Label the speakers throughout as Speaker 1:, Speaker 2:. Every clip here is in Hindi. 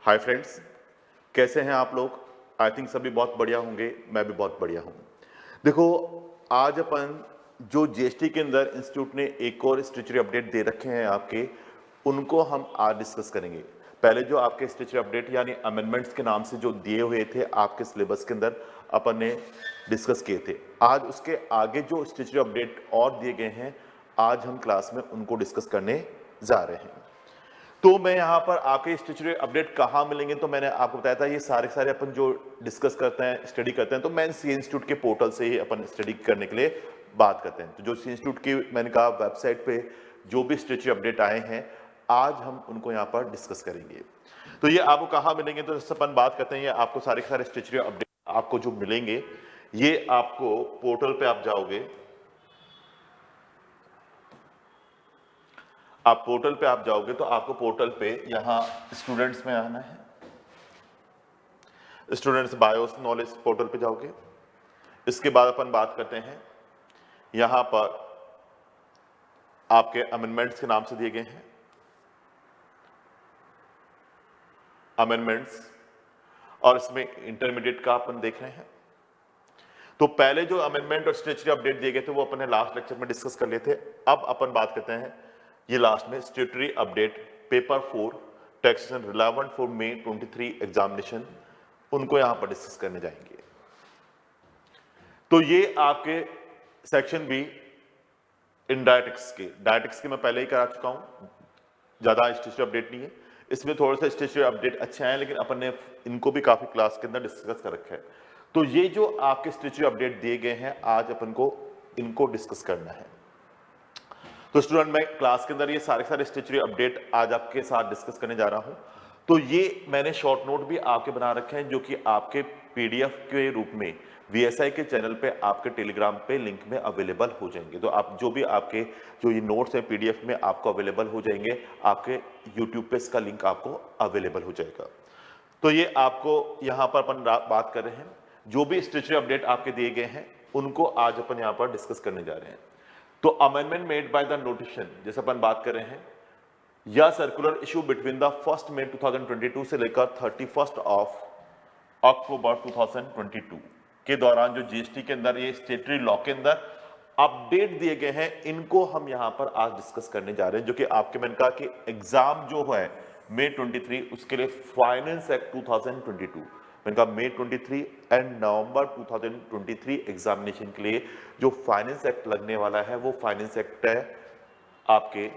Speaker 1: हाय फ्रेंड्स, कैसे हैं आप लोग? आई थिंक सभी बहुत बढ़िया होंगे, मैं भी बहुत बढ़िया हूँ। देखो, आज अपन जो जीएसटी के अंदर इंस्टीट्यूट ने एक और स्टैट्यूटरी अपडेट दे रखे हैं आपके, उनको हम आज डिस्कस करेंगे। पहले जो आपके स्टैट्यूटरी अपडेट यानी अमेंडमेंट्स के नाम से जो दिए हुए थे आपके सिलेबस के अंदर, अपन ने डिस्कस किए थे। आज उसके आगे जो स्टैट्यूटरी अपडेट और दिए गए हैं, आज हम क्लास में उनको डिस्कस करने जा रहे हैं। तो मैं यहाँ पर आपके स्टैट्यूटरी अपडेट कहाँ मिलेंगे, तो मैंने आपको बताया था ये सारे सारे अपन जो डिस्कस करते हैं, स्टडी करते हैं, तो मैं सी इंस्टीट्यूट के पोर्टल से ही अपन स्टडी करने के लिए बात करते हैं। तो जो सी इंस्टीट्यूट की मैंने कहा वेबसाइट पे जो भी स्टैट्यूटरी अपडेट आए हैं, आज हम उनको यहाँ पर डिस्कस करेंगे। तो ये आपको कहाँ मिलेंगे, तो जैसे अपन बात करते हैं, ये आपको सारे सारे स्टैट्यूटरी अपडेट आपको जो मिलेंगे, ये आपको पोर्टल पे आप जाओगे, आप पोर्टल पे आप जाओगे तो आपको पोर्टल पे यहां स्टूडेंट्स में आना है। स्टूडेंट्स बायोस नॉलेज पोर्टल पे जाओगे। इसके बाद अपन बात करते हैं, यहां पर आपके अमेंडमेंट्स के नाम से दिए गए हैं अमेंडमेंट्स, और इसमें इंटरमीडिएट का अपन देख रहे हैं। तो पहले जो अमेंडमेंट और स्टैट्यूटरी अपडेट दिए गए थे वो अपन ने लास्ट लेक्चर में डिस्कस कर लिए थे। अब अपन बात करते हैं ये लास्ट में statutory update paper 4 taxation relevant for May 23 examination, उनको यहां पर डिस्कस करने जाएंगे। तो ये आपके सेक्शन भी इन डायरेक्टिक्स के मैं पहले ही करा चुका हूं, ज्यादा स्टैट्यूटरी अपडेट नहीं है इसमें। थोड़ा सा स्टैट्यूटरी अपडेट अच्छे आए, लेकिन अपन ने इनको भी काफी क्लास के अंदर डिस्कस कर रखा है। तो ये जो आपके स्टैट्यूटरी अपडेट दिए गए हैं, आज अपन को इनको डिस्कस करना है। तो स्टूडेंट, मैं क्लास के अंदर ये सारे सारे स्टैट्यूटरी अपडेट आज आपके साथ डिस्कस करने जा रहा हूं। तो ये मैंने शॉर्ट नोट भी आपके बना रखे हैं, जो कि आपके पीडीएफ के रूप में वीएसआई के चैनल पे आपके टेलीग्राम पे लिंक में अवेलेबल हो जाएंगे। तो आप जो भी आपके जो ये नोट्स हैं पीडीएफ में आपको अवेलेबल हो जाएंगे, आपके यूट्यूब पे इसका लिंक आपको अवेलेबल हो जाएगा। तो ये आपको यहाँ पर अपन बात कर रहे हैं, जो भी स्टैट्यूटरी अपडेट आपके दिए गए हैं उनको आज अपन यहाँ पर डिस्कस करने जा रहे हैं। तो amendment made by the notification, जैसे अपन बात कर रहे हैं, या सर्कुलर इशू बिटवीन द 1 मई 2022 से लेकर 31 अक्टूबर 2022 के दौरान जो जीएसटी के अंदर ये स्टैट्यूटरी लॉ के अंदर अपडेट दिए गए हैं, इनको हम यहां पर आज डिस्कस करने जा रहे हैं। जो कि आपके मैंने कहा कि एग्जाम जो है May 23 उसके लिए फाइनेंस एक्ट 2022, मैंने कहा May 23 एंड नवंबर 2023 एग्जामिनेशन के लिए जो फाइनेंस एक्ट लगने वाला है वो फाइनेंस एक्ट है आपके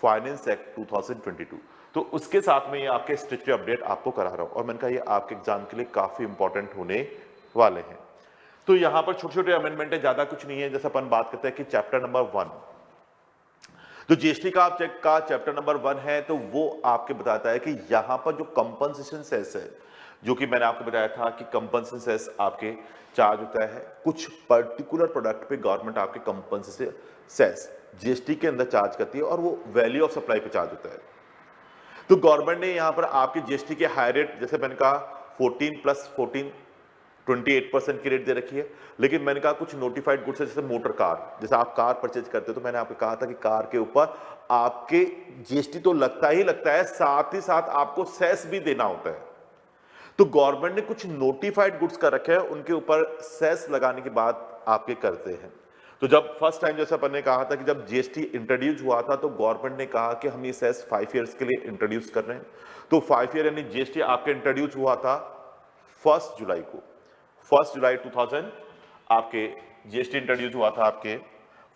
Speaker 1: फाइनेंस एक्ट 2022। तो उसके साथ में ये आपके स्टैट्यूटरी अपडेट आपको करा रहा हूं, और मैंने कहा ये आपके एग्जाम के लिए काफी इंपॉर्टेंट होने वाले हैं। तो यहां पर छोटे छोटे अमेंडमेंट है, ज्यादा कुछ नहीं है। जैसे अपन बात करते हैं कि चैप्टर नंबर 1 जो जीएसटी का चैप्टर नंबर 1 है, तो वो आपके बताता है कि यहां पर जो कंपनसेशन सेस है, जो कि मैंने आपको बताया था कि कंपनसेशन सेस आपके चार्ज होता है कुछ पर्टिकुलर प्रोडक्ट पे, गवर्नमेंट आपके कंपनसेशन सेस जीएसटी के अंदर चार्ज करती है, और वो वैल्यू ऑफ सप्लाई पे चार्ज होता है। तो गवर्नमेंट ने यहां पर आपके जीएसटी के हाई रेट, जैसे मैंने कहा 14 प्लस 14 28% की रेट दे रखी है। लेकिन मैंने कहा कुछ नोटिफाइड गुड्स है, जैसे मोटर कार, जैसे आप कार परचेज करते हो, तो मैंने आपको कहा था कि कार के ऊपर आपके जीएसटी तो लगता ही लगता है, साथ ही साथ आपको सेस भी देना होता है। तो गवर्नमेंट ने कुछ नोटिफाइड गुड्स कर रखे हैं, उनके ऊपर सेस लगाने की बात आपके करते हैं। तो जब फर्स्ट टाइम, जैसे अपन ने कहा था कि जब जीएसटी इंट्रोड्यूस हुआ था, तो गवर्नमेंट ने कहा कि हम ये सेस 5 ईयर्स के लिए इंट्रोड्यूस कर रहे हैं। तो 5 ईयर यानी जीएसटी आपके इंट्रोड्यूस हुआ था 1 जुलाई को, 1 जुलाई 2000 आपके जीएसटी इंट्रोड्यूस हुआ था आपके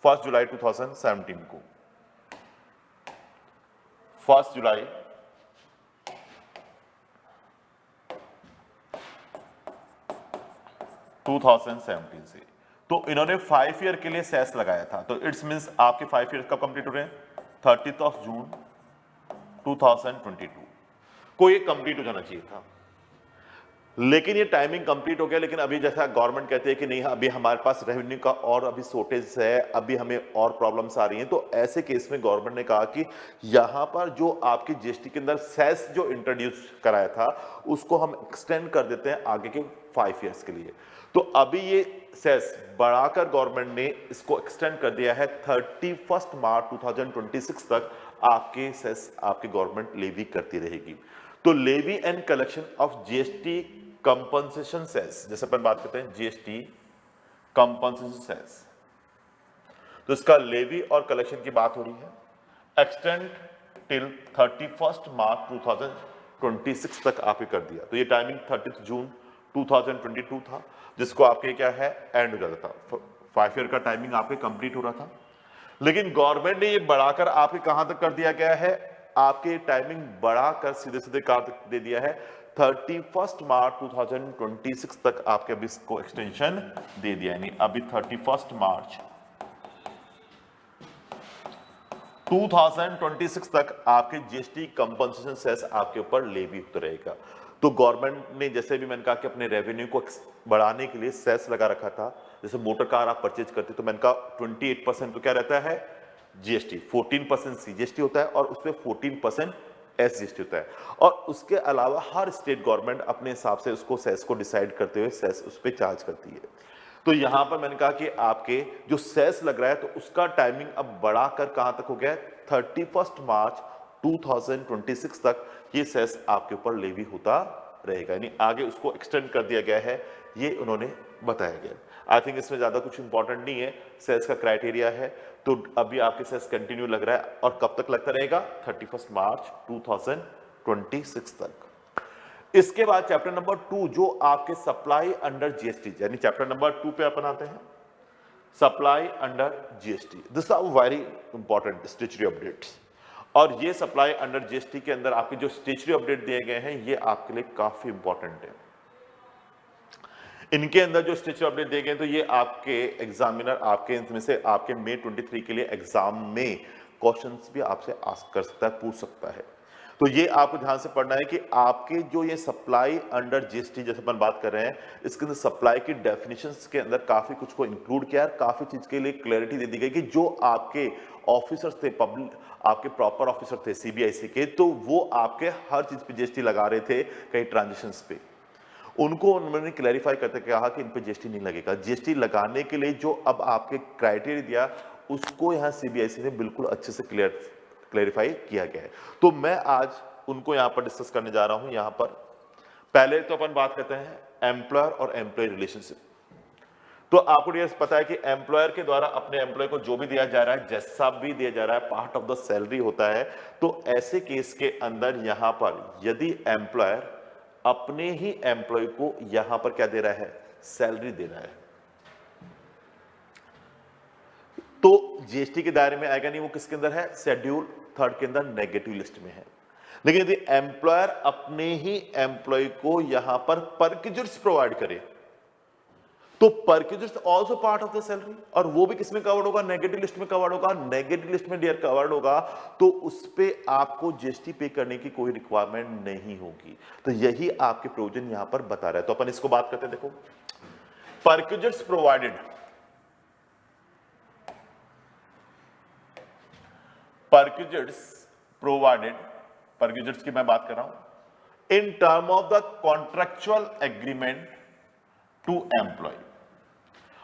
Speaker 1: 1 जुलाई 2017 को, 1 जुलाई 2017 से। तो इन्होंने 5 ईयर के लिए सेस लगाया था। तो इट्स मींस आपके 5 ईयर कब कंप्लीट हो रहे हैं? 30 जून 2022 को ये कंप्लीट हो जाना चाहिए था, लेकिन ये टाइमिंग कंप्लीट हो गया। लेकिन अभी जैसा गवर्नमेंट कहती है कि नहीं, अभी हमारे पास रेवेन्यू का और अभी शॉर्टेज है, अभी हमें और प्रॉब्लम्स आ रही हैं। तो ऐसे केस में गवर्नमेंट ने कहा कि यहां पर जो आपकी जीएसटी के अंदर सेस जो इंट्रोड्यूस कराया था, उसको हम एक्सटेंड कर देते हैं आगे के 5 ईयर्स के लिए। तो अभी ये सेस बढ़ाकर गवर्नमेंट ने इसको एक्सटेंड कर दिया है 31 मार्च 2026 तक आपके सेस आपकी गवर्नमेंट लेवी करती रहेगी। तो levy and collection of GST compensation cess, जैसे अपन बात करते हैं जीएसटी कंपनसेशन सेस, तो इसका लेवी और कलेक्शन की बात हो रही है, एक्सटेंड टिल 31 मार्च 2026 तक आपने कर दिया। तो ये टाइमिंग 30 जून 2022 था, जिसको आपके क्या है एंड हो जाता था, 5 ईयर का टाइमिंग आपके कंप्लीट हो रहा था। लेकिन गवर्नमेंट ने ये बढ़ाकर आपके कहां तक कर दिया गया है, आपके टाइमिंग बढ़ाकर सीधे सीधे कहां तक दे दिया है, 31 मार्च 2026 तक आपके अभी इसको एक्सटेंशन दे दिया, यानी अभी 31 मार्च 2026 तक आपके जीएसटी कंपनसेशन सेस आपके ऊपर लेवी होता रहेगा। तो गवर्नमेंट ने जैसे भी मैंने कहा कि अपने रेवेन्यू को बढ़ाने के लिए सेस लगा रखा था, जैसे मोटर कार आप परचेज करते तो मैंने कहा 28% तो क्या रहता है जीएसटी, 14% सीजीएसटी होता है और उसपे 14% एसजीएसटी होता है। और उसके अलावा हर स्टेट गवर्नमेंट अपने हिसाब से उसको सेस को डिसाइड करते हुए सेस उस पर चार्ज करती है। तो यहां पर मैंने कहा कि आपके जो सेस लग रहा है तो उसका टाइमिंग अब बढ़ाकर कहां तक हो गया है, 31 मार्च 2026 तक ये सेस आपके ऊपर लेवी होता रहेगा, यानी आगे उसको एक्सटेंड कर दिया गया है, ये उन्होंने बताया गया। आई थिंक इसमें ज्यादा कुछ इंपॉर्टेंट नहीं है, सेस का क्राइटेरिया है, तो अभी आपके सेस कंटिन्यू लग रहा है और कब तक लगता रहेगा, 31 मार्च 2026 तक। इसके बाद चैप्टर नंबर 2 जो आपके सप्लाई अंडर जीएसटी, यानी चैप्टर नंबर 2 पे अपन आते हैं, supply under GST. This are very important statutory updates, और ये सप्लाई अंडर जीएसटी के अंदर आपके जो स्टैट्यूटरी अपडेट दिए गए हैं ये आपके लिए काफी इंपॉर्टेंट है। इनके अंदर जो स्टैट्यूटरी अपडेट दिए गए तो ये आपके एग्जामिनर आपके इनमें से आपके मई 23 के लिए एग्जाम में क्वेश्चंस भी आपसे आस्क कर सकता है, पूछ सकता है। तो ये आपको ध्यान से पढ़ना है कि आपके जो ये सप्लाई अंडर जीएसटी जैसे अपन बात कर रहे हैं, इसके अंदर सप्लाई की डेफिनेशंस के अंदर काफी कुछ को इंक्लूड किया, काफी चीज के लिए क्लैरिटी दे दी गई कि जो आपके ऑफिसर्स थे, पब्लिक आपके प्रॉपर ऑफिसर थे सीबीआईसी के, तो वो आपके हर चीज पे जीएसटी लगा रहे थे कई ट्रांजेक्शन्स पे, उनको उन्होंने क्लैरिफाई करते कहा कि इन पे जीएसटी नहीं लगेगा। जीएसटी लगाने के लिए जो अब आपके क्राइटेरिया दिया उसको यहाँ सीबीआईसी ने बिल्कुल अच्छे से क्लैरिफाई किया गया है। तो मैं आज उनको यहाँ पर डिस्कस करने जा रहा हूँ। यहाँ पर पहले तो अपन बात करते हैं एम्प्लॉयर और एम्प्लॉय रिलेशनशिप। तो आपको ये पता है कि एम्प्लॉयर के द्वारा अपने एम्प्लॉय को जो भी दिया जा रहा है, जैसा भी दिया जा रहा है, पार्ट ऑफ द सैलरी होता है। तो ऐसे केस के अंदर यहाँ पर यदि एम्प्लॉयर अपने ही एम्प्लॉय को यहां पर क्या दे रहा है, सैलरी दे रहा है, तो जीएसटी के दायरे में आएगा नहीं, वो किसके अंदर है, शेड्यूल 3 के अंदर नेगेटिव लिस्ट में है। लेकिन यदि एम्प्लॉयर अपने ही एम्प्लॉय को यहां पर परक्यूजर्स प्रोवाइड करे तो perquisites also part of the salary, और वो भी किसमें कवर्ड होगा, नेगेटिव लिस्ट में कवर्ड होगा। नेगेटिव लिस्ट में डियर कवर्ड होगा तो उस पे आपको जीएसटी पे करने की कोई रिक्वायरमेंट नहीं होगी। तो यही आपके प्रोविजन यहां पर बता रहा है। तो अपन इसको बात करते हैं, देखो परक्यूजर्स प्रोवाइडेड, परक्यूजर्स प्रोवाइडेड, परक्यूजर्स की मैं बात कर रहा हूं in term of the contractual agreement to employ,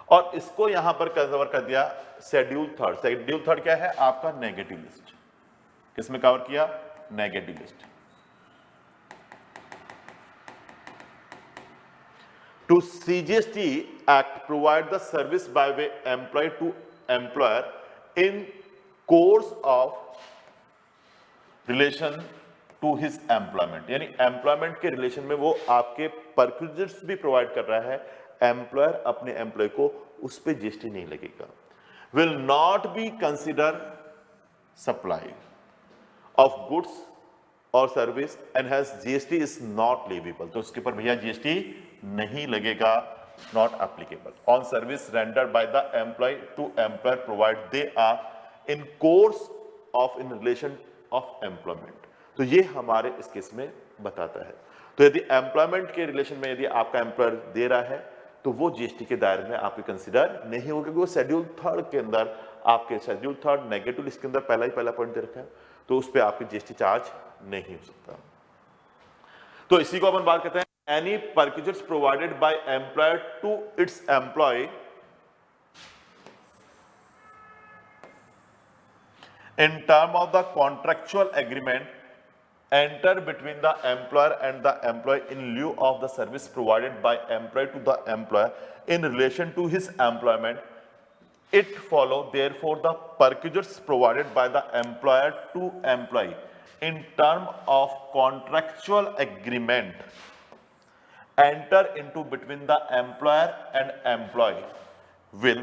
Speaker 1: और इसको यहां पर कवर कर दिया शेड्यूल 3। शेड्यूल 3 क्या है आपका, नेगेटिव लिस्ट। किसमें कवर किया, negative list. To CGST act provide the service by way employ to employer in course of relation to his employment, यानी एम्प्लॉयमेंट के रिलेशन में वो आपके परक्यूजर्स भी प्रोवाइड कर रहा है, एम्प्लॉयर अपने एम्प्लॉय को उस पे जीएसटी नहीं लगेगा। Will not be consider supply of goods और service and has GST is not leviable, तो उसके ऊपर भैया जीएसटी नहीं लगेगा, not applicable on service rendered by the employ to employer provide they are in course of in relation of employment. तो ये हमारे इस केस में बताता है। तो यदि एम्प्लॉयमेंट के रिलेशन में यदि आपका एम्प्लॉयर दे रहा है तो वो जीएसटी के दायरे में आपके कंसीडर नहीं होगा, क्योंकि वो शेड्यूल 3 के अंदर आपके शेड्यूल 3 नेगेटिव लिस्ट के अंदर पहला पॉइंट दे रखा है, तो उस पर आपके जीएसटी चार्ज नहीं हो सकता। तो इसी को अपन बात करते हैं any perquisites provided by employer to its employ in term of the contractual agreement enter between the employer and the employee in lieu of the service provided by employee to the employer in relation to his employment, it follow therefore the perquisites provided by the employer to employee in term of contractual agreement enter into between the employer and employee will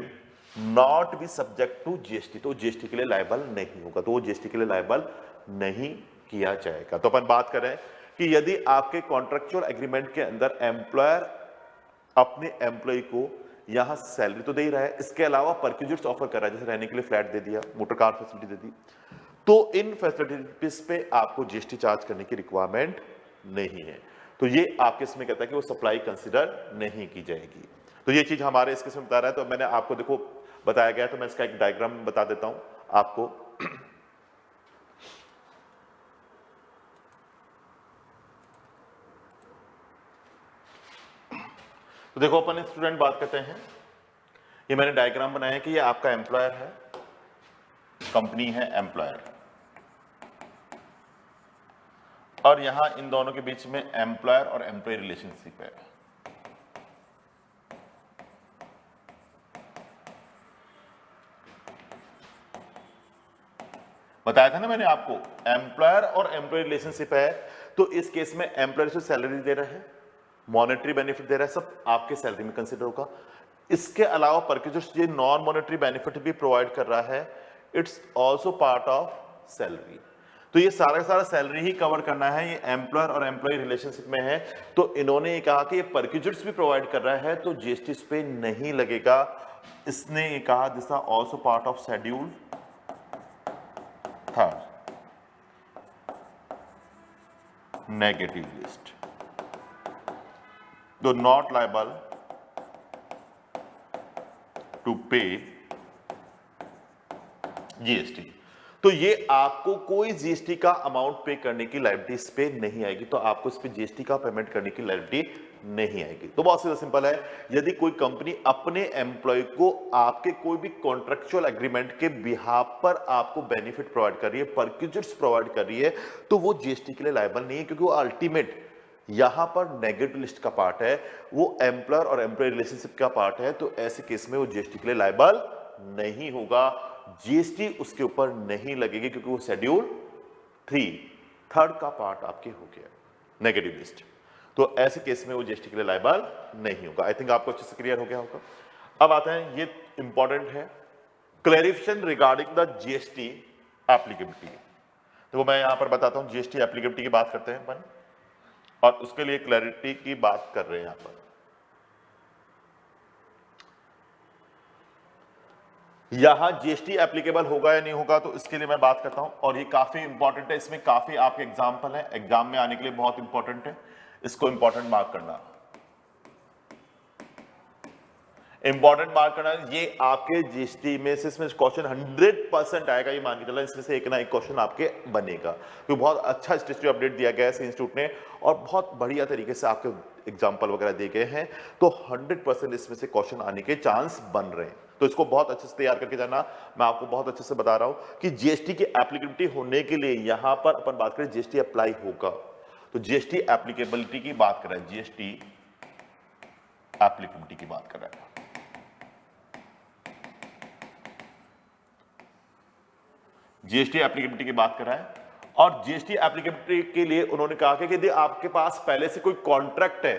Speaker 1: not be subject to GST। तो GST के लिए लायबल नहीं होगा, तो वो GST के लिए लायबल नहीं किया जाएगा। तो अपन बात करें कि यदि आपके कॉन्ट्रेक्चुअल एग्रीमेंट के अंदर एम्प्लॉयर अपने एम्प्लॉय को यहां सैलरी तो दे ही रहा है, इसके अलावा परक्यूजिट्स ऑफर कर रहा है, जैसे रहने के लिए फ्लैट दे दिया, मोटर कार फैसिलिटी दे दी, तो इन फैसिलिटीज पे आपको जीएसटी चार्ज करने की रिक्वायरमेंट नहीं है। तो ये आपके इसमें कहता है कि वो सप्लाई कंसिडर नहीं की जाएगी। तो ये चीज हमारे इसके इसमें बता रहा है। तो मैंने आपको देखो बताया गया, तो मैं इसका एक डायग्राम बता देता हूं आपको। तो देखो अपन स्टूडेंट बात करते हैं, ये मैंने डायग्राम बनाया है कि ये आपका एम्प्लॉयर है, कंपनी है एम्प्लॉयर, और यहां इन दोनों के बीच में एम्प्लॉयर और एम्प्लॉय रिलेशनशिप है। बताया था ना मैंने आपको, एम्प्लॉयर और एम्प्लॉय रिलेशनशिप है, तो इस केस में एम्प्लॉयर से सैलरी दे रहा है, मॉनेटरी बेनिफिट दे रहा है, सब आपके सैलरी में कंसिडर होगा। इसके अलावा परक्यूजिट्स ये नॉन मॉनेटरी बेनिफिट भी प्रोवाइड कर रहा है, it's also part of salary. तो ये सारा का सारा सैलरी ही कवर करना है, ये एम्प्लॉयर और एम्प्लॉय रिलेशनशिप में है। तो इन्होंने ये कहा कि ये परक्यूजिट्स भी प्रोवाइड कर रहा है, तो जीएसटी इस पे नहीं लगेगा। इसने ये कहा this are also part of schedule third, negative list, तो not liable to pay GST. तो ये आपको कोई जीएसटी का अमाउंट पे करने की लायबिलिटी इस पे नहीं आएगी, तो आपको इस पे जीएसटी का पेमेंट करने की लायबिलिटी नहीं आएगी। तो बहुत सीधा सिंपल है, यदि कोई कंपनी अपने एम्प्लॉय को आपके कोई भी कॉन्ट्रेक्चुअल एग्रीमेंट के बिहाफ पर आपको बेनिफिट प्रोवाइड कर रही है, परक्यूजिट्स प्रोवाइड कर रही है, तो वो जीएसटी के लिए लायबल नहीं है, क्योंकि वो अल्टीमेट यहां पर नेगेटिव लिस्ट का पार्ट है, वो एम्प्लॉयर और एम्प्लॉय रिलेशनशिप का पार्ट है। तो ऐसे केस में वो जीएसटी के लिए लायबल नहीं होगा, जीएसटी उसके ऊपर नहीं लगेगी, क्योंकि वो शेड्यूल 3 थर्ड का पार्ट आपके हो गया, नेगेटिव लिस्ट। तो ऐसे केस में वो जीएसटी के लिए लायबल नहीं होगा। आई थिंक आपको अच्छे से क्लियर हो गया होगा। अब आते हैं, ये इंपॉर्टेंट है, clarification regarding the GST applicability. तो मैं यहां पर बताता हूं, जीएसटी एप्लीकेबिलिटी की बात करते हैं अपन, और उसके लिए क्लैरिटी की बात कर रहे हैं यहां पर। यहां जीएसटी एप्लीकेबल होगा या नहीं होगा, तो इसके लिए मैं बात करता हूं, और ये काफी इंपॉर्टेंट है, इसमें काफी आपके एग्जांपल है, एग्जाम में आने के लिए बहुत इंपॉर्टेंट है, इसको इंपॉर्टेंट मार्क करना, इंपॉर्टेंट मार्क करना। ये आपके जीएसटी में से इसमें क्वेश्चन 100% आएगा, ये मान के चला, इसमें से एक ना एक क्वेश्चन आपके बनेगा, क्योंकि बहुत अच्छा स्टेटस अपडेट दिया गया है इंस्टीट्यूट ने, और बहुत बढ़िया तरीके से आपके एग्जाम्पल वगैरह दिए गए हैं, तो 100% इसमें से क्वेश्चन आने के चांस बन रहे हैं। तो इसको बहुत अच्छे से तैयार करके जाना। मैं आपको बहुत अच्छे से बता रहा हूं कि जीएसटी की एप्लीकेबिलिटी होने के लिए यहां पर अपन बात करें जीएसटी अप्लाई होगा, तो जीएसटी एप्लीकेबिलिटी की बात कर रहे हैं, जीएसटी एप्लीकेबिलिटी की बात कर रहे हैं, जीएसटी एप्लीकेबिलिटी की बात कर रहा है। और जीएसटी एप्लीकेबिलिटी के लिए उन्होंने कहा कि यदि आपके पास पहले से कोई कॉन्ट्रैक्ट है,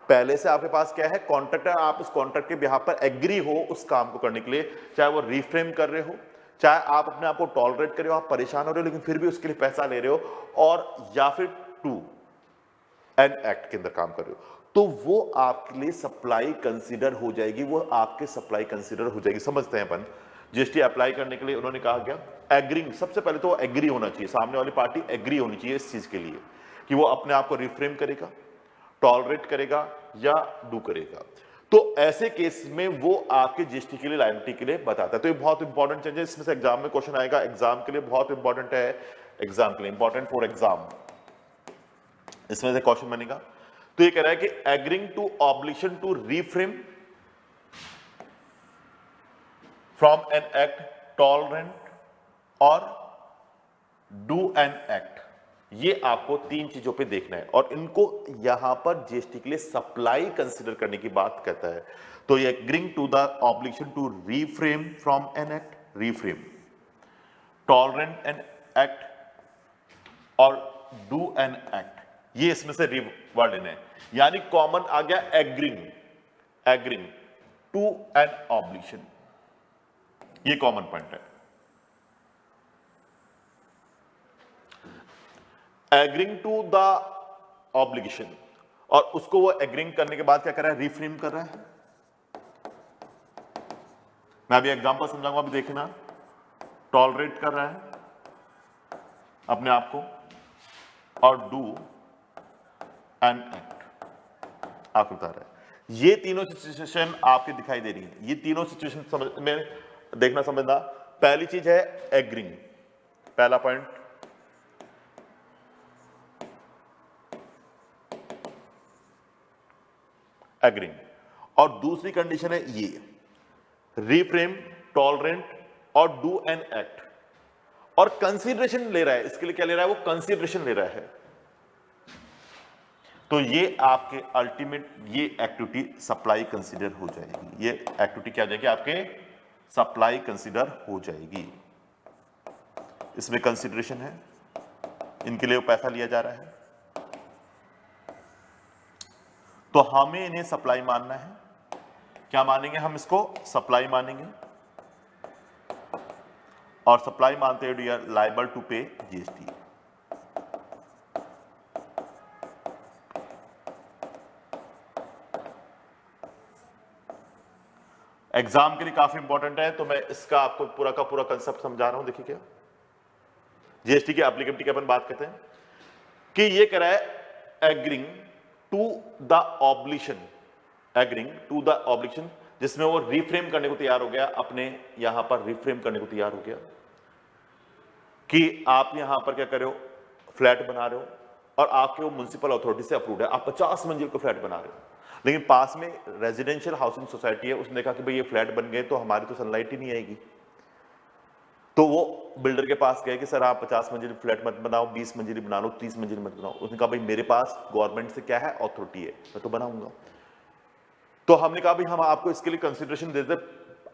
Speaker 1: पहले से आपके पास क्या है, कॉन्ट्रैक्ट है, आप उस कॉन्ट्रैक्ट के बिहाफ पर एग्री हो उस काम को करने के लिए, चाहे वो रिफ्रेम कर रहे हो, चाहे आप अपने आप को टॉलरेट कर रहे हो, आप परेशान हो रहे हो लेकिन फिर भी उसके लिए पैसा ले रहे हो, और या फिर टू एन एक्ट के अंदर काम कर रहे हो, तो वो आपके लिए सप्लाई कंसीडर हो जाएगी, वो आपके सप्लाई कंसीडर हो जाएगी। समझते हैं अपन, जीएसटी अप्लाई करने के लिए उन्होंने कहा क्या, एग्री, सबसे पहले तो एग्री होना चाहिए, सामने वाली पार्टी एग्री होनी चाहिए इस चीज के लिए कि वो अपने आप को रिफ्रेम करेगा, टॉलरेट करेगा या डू करेगा। तो ऐसे केस में वो आपके जीएसटी के लिए लायबिलिटी के लिए बताता है। तो ये बहुत इंपॉर्टेंट चेंज है, इसमें से एग्जाम में क्वेश्चन आएगा, एग्जाम के लिए बहुत इंपॉर्टेंट है, एग्जाम के लिए इंपॉर्टेंट फॉर एग्जाम, इसमें से क्वेश्चन बनेगा। तो ये कह रहा है कि agreeing to obligation to refrain from an act, tolerant और डू एन एक्ट, ये आपको तीन चीजों पे देखना है और इनको यहां पर जीएसटी के लिए सप्लाई कंसीडर करने की बात कहता है। तो ये agreeing to the obligation to refrain from an act, refrain, tolerate an act और डू एन एक्ट, ये इसमें से वर्ड लेने हैं। यानी कॉमन आ गया agreeing, agreeing to an obligation, ये कॉमन पॉइंट है। एग्रीइंग टू द ऑब्लिगेशन, और उसको वो एग्रीइंग करने के बाद क्या कर रहा है, रीफ्रेम कर रहा है। मैं अभी एग्जांपल समझाऊंगा, अभी देखना। टॉलरेट कर रहा है अपने आप को और डू एन एक्ट आपको बता रहा है। ये तीनों सिचुएशन आपके दिखाई दे रही है। ये तीनों सिचुएशन समझ में देखना समझना। पहली चीज है एग्रीइंग, पहला पॉइंट एग्रीइंग, और दूसरी कंडीशन है ये रीफ्रेम, टॉलरेंट और डू एन एक्ट, और कंसीडरेशन ले रहा है। इसके लिए क्या ले रहा है, वो कंसीडरेशन ले रहा है। तो ये आपके अल्टीमेट ये एक्टिविटी सप्लाई कंसीडर हो जाएगी। ये एक्टिविटी क्या हो जाएगी, आपके सप्लाई कंसीडर हो जाएगी। इसमें कंसीडरेशन है, इनके लिए पैसा लिया जा रहा है, तो हमें इन्हें सप्लाई मानना है। क्या मानेंगे हम, इसको सप्लाई मानेंगे, और सप्लाई मानते हैं we are liable to pay GST. Exam के लिए काफी इंपॉर्टेंट है, तो मैं इसका आपको पूरा का पूरा कंसेप्ट समझा रहा हूं। देखिए क्या जीएसटी की एप्लीकेबिलिटी की अपन बात करते हैं कि ये कह रहा है agreeing to the obligation, agreeing to the obligation, जिसमें वो रिफ्रेम करने को तैयार हो गया, अपने यहां पर रिफ्रेम करने को तैयार हो गया कि आप यहां पर क्या कर रहे हो, फ्लैट बना रहे हो और आपके वो म्युनिसिपल अथॉरिटी से अप्रूव्ड है, आप 50 मंजिल का फ्लैट बना रहे हो, लेकिन पास में रेजिडेंशियल हाउसिंग सोसाइटी है, उसने कहा कि भाई ये फ्लैट बन गए तो हमारी तो सनलाइट ही नहीं आएगी। तो वो बिल्डर के पास गए कि सर आप 50 मंजिल फ्लैट मत बनाओ, 20 मंजिल बना लो, 30 मंजिल मत बनाओ। उसने कहा भाई मेरे पास गवर्नमेंट से क्या है, अथॉरिटी है, मैं तो बनाऊंगा। तो हमने कहा भाई हम आपको इसके लिए कंसिडरेशन दे देते,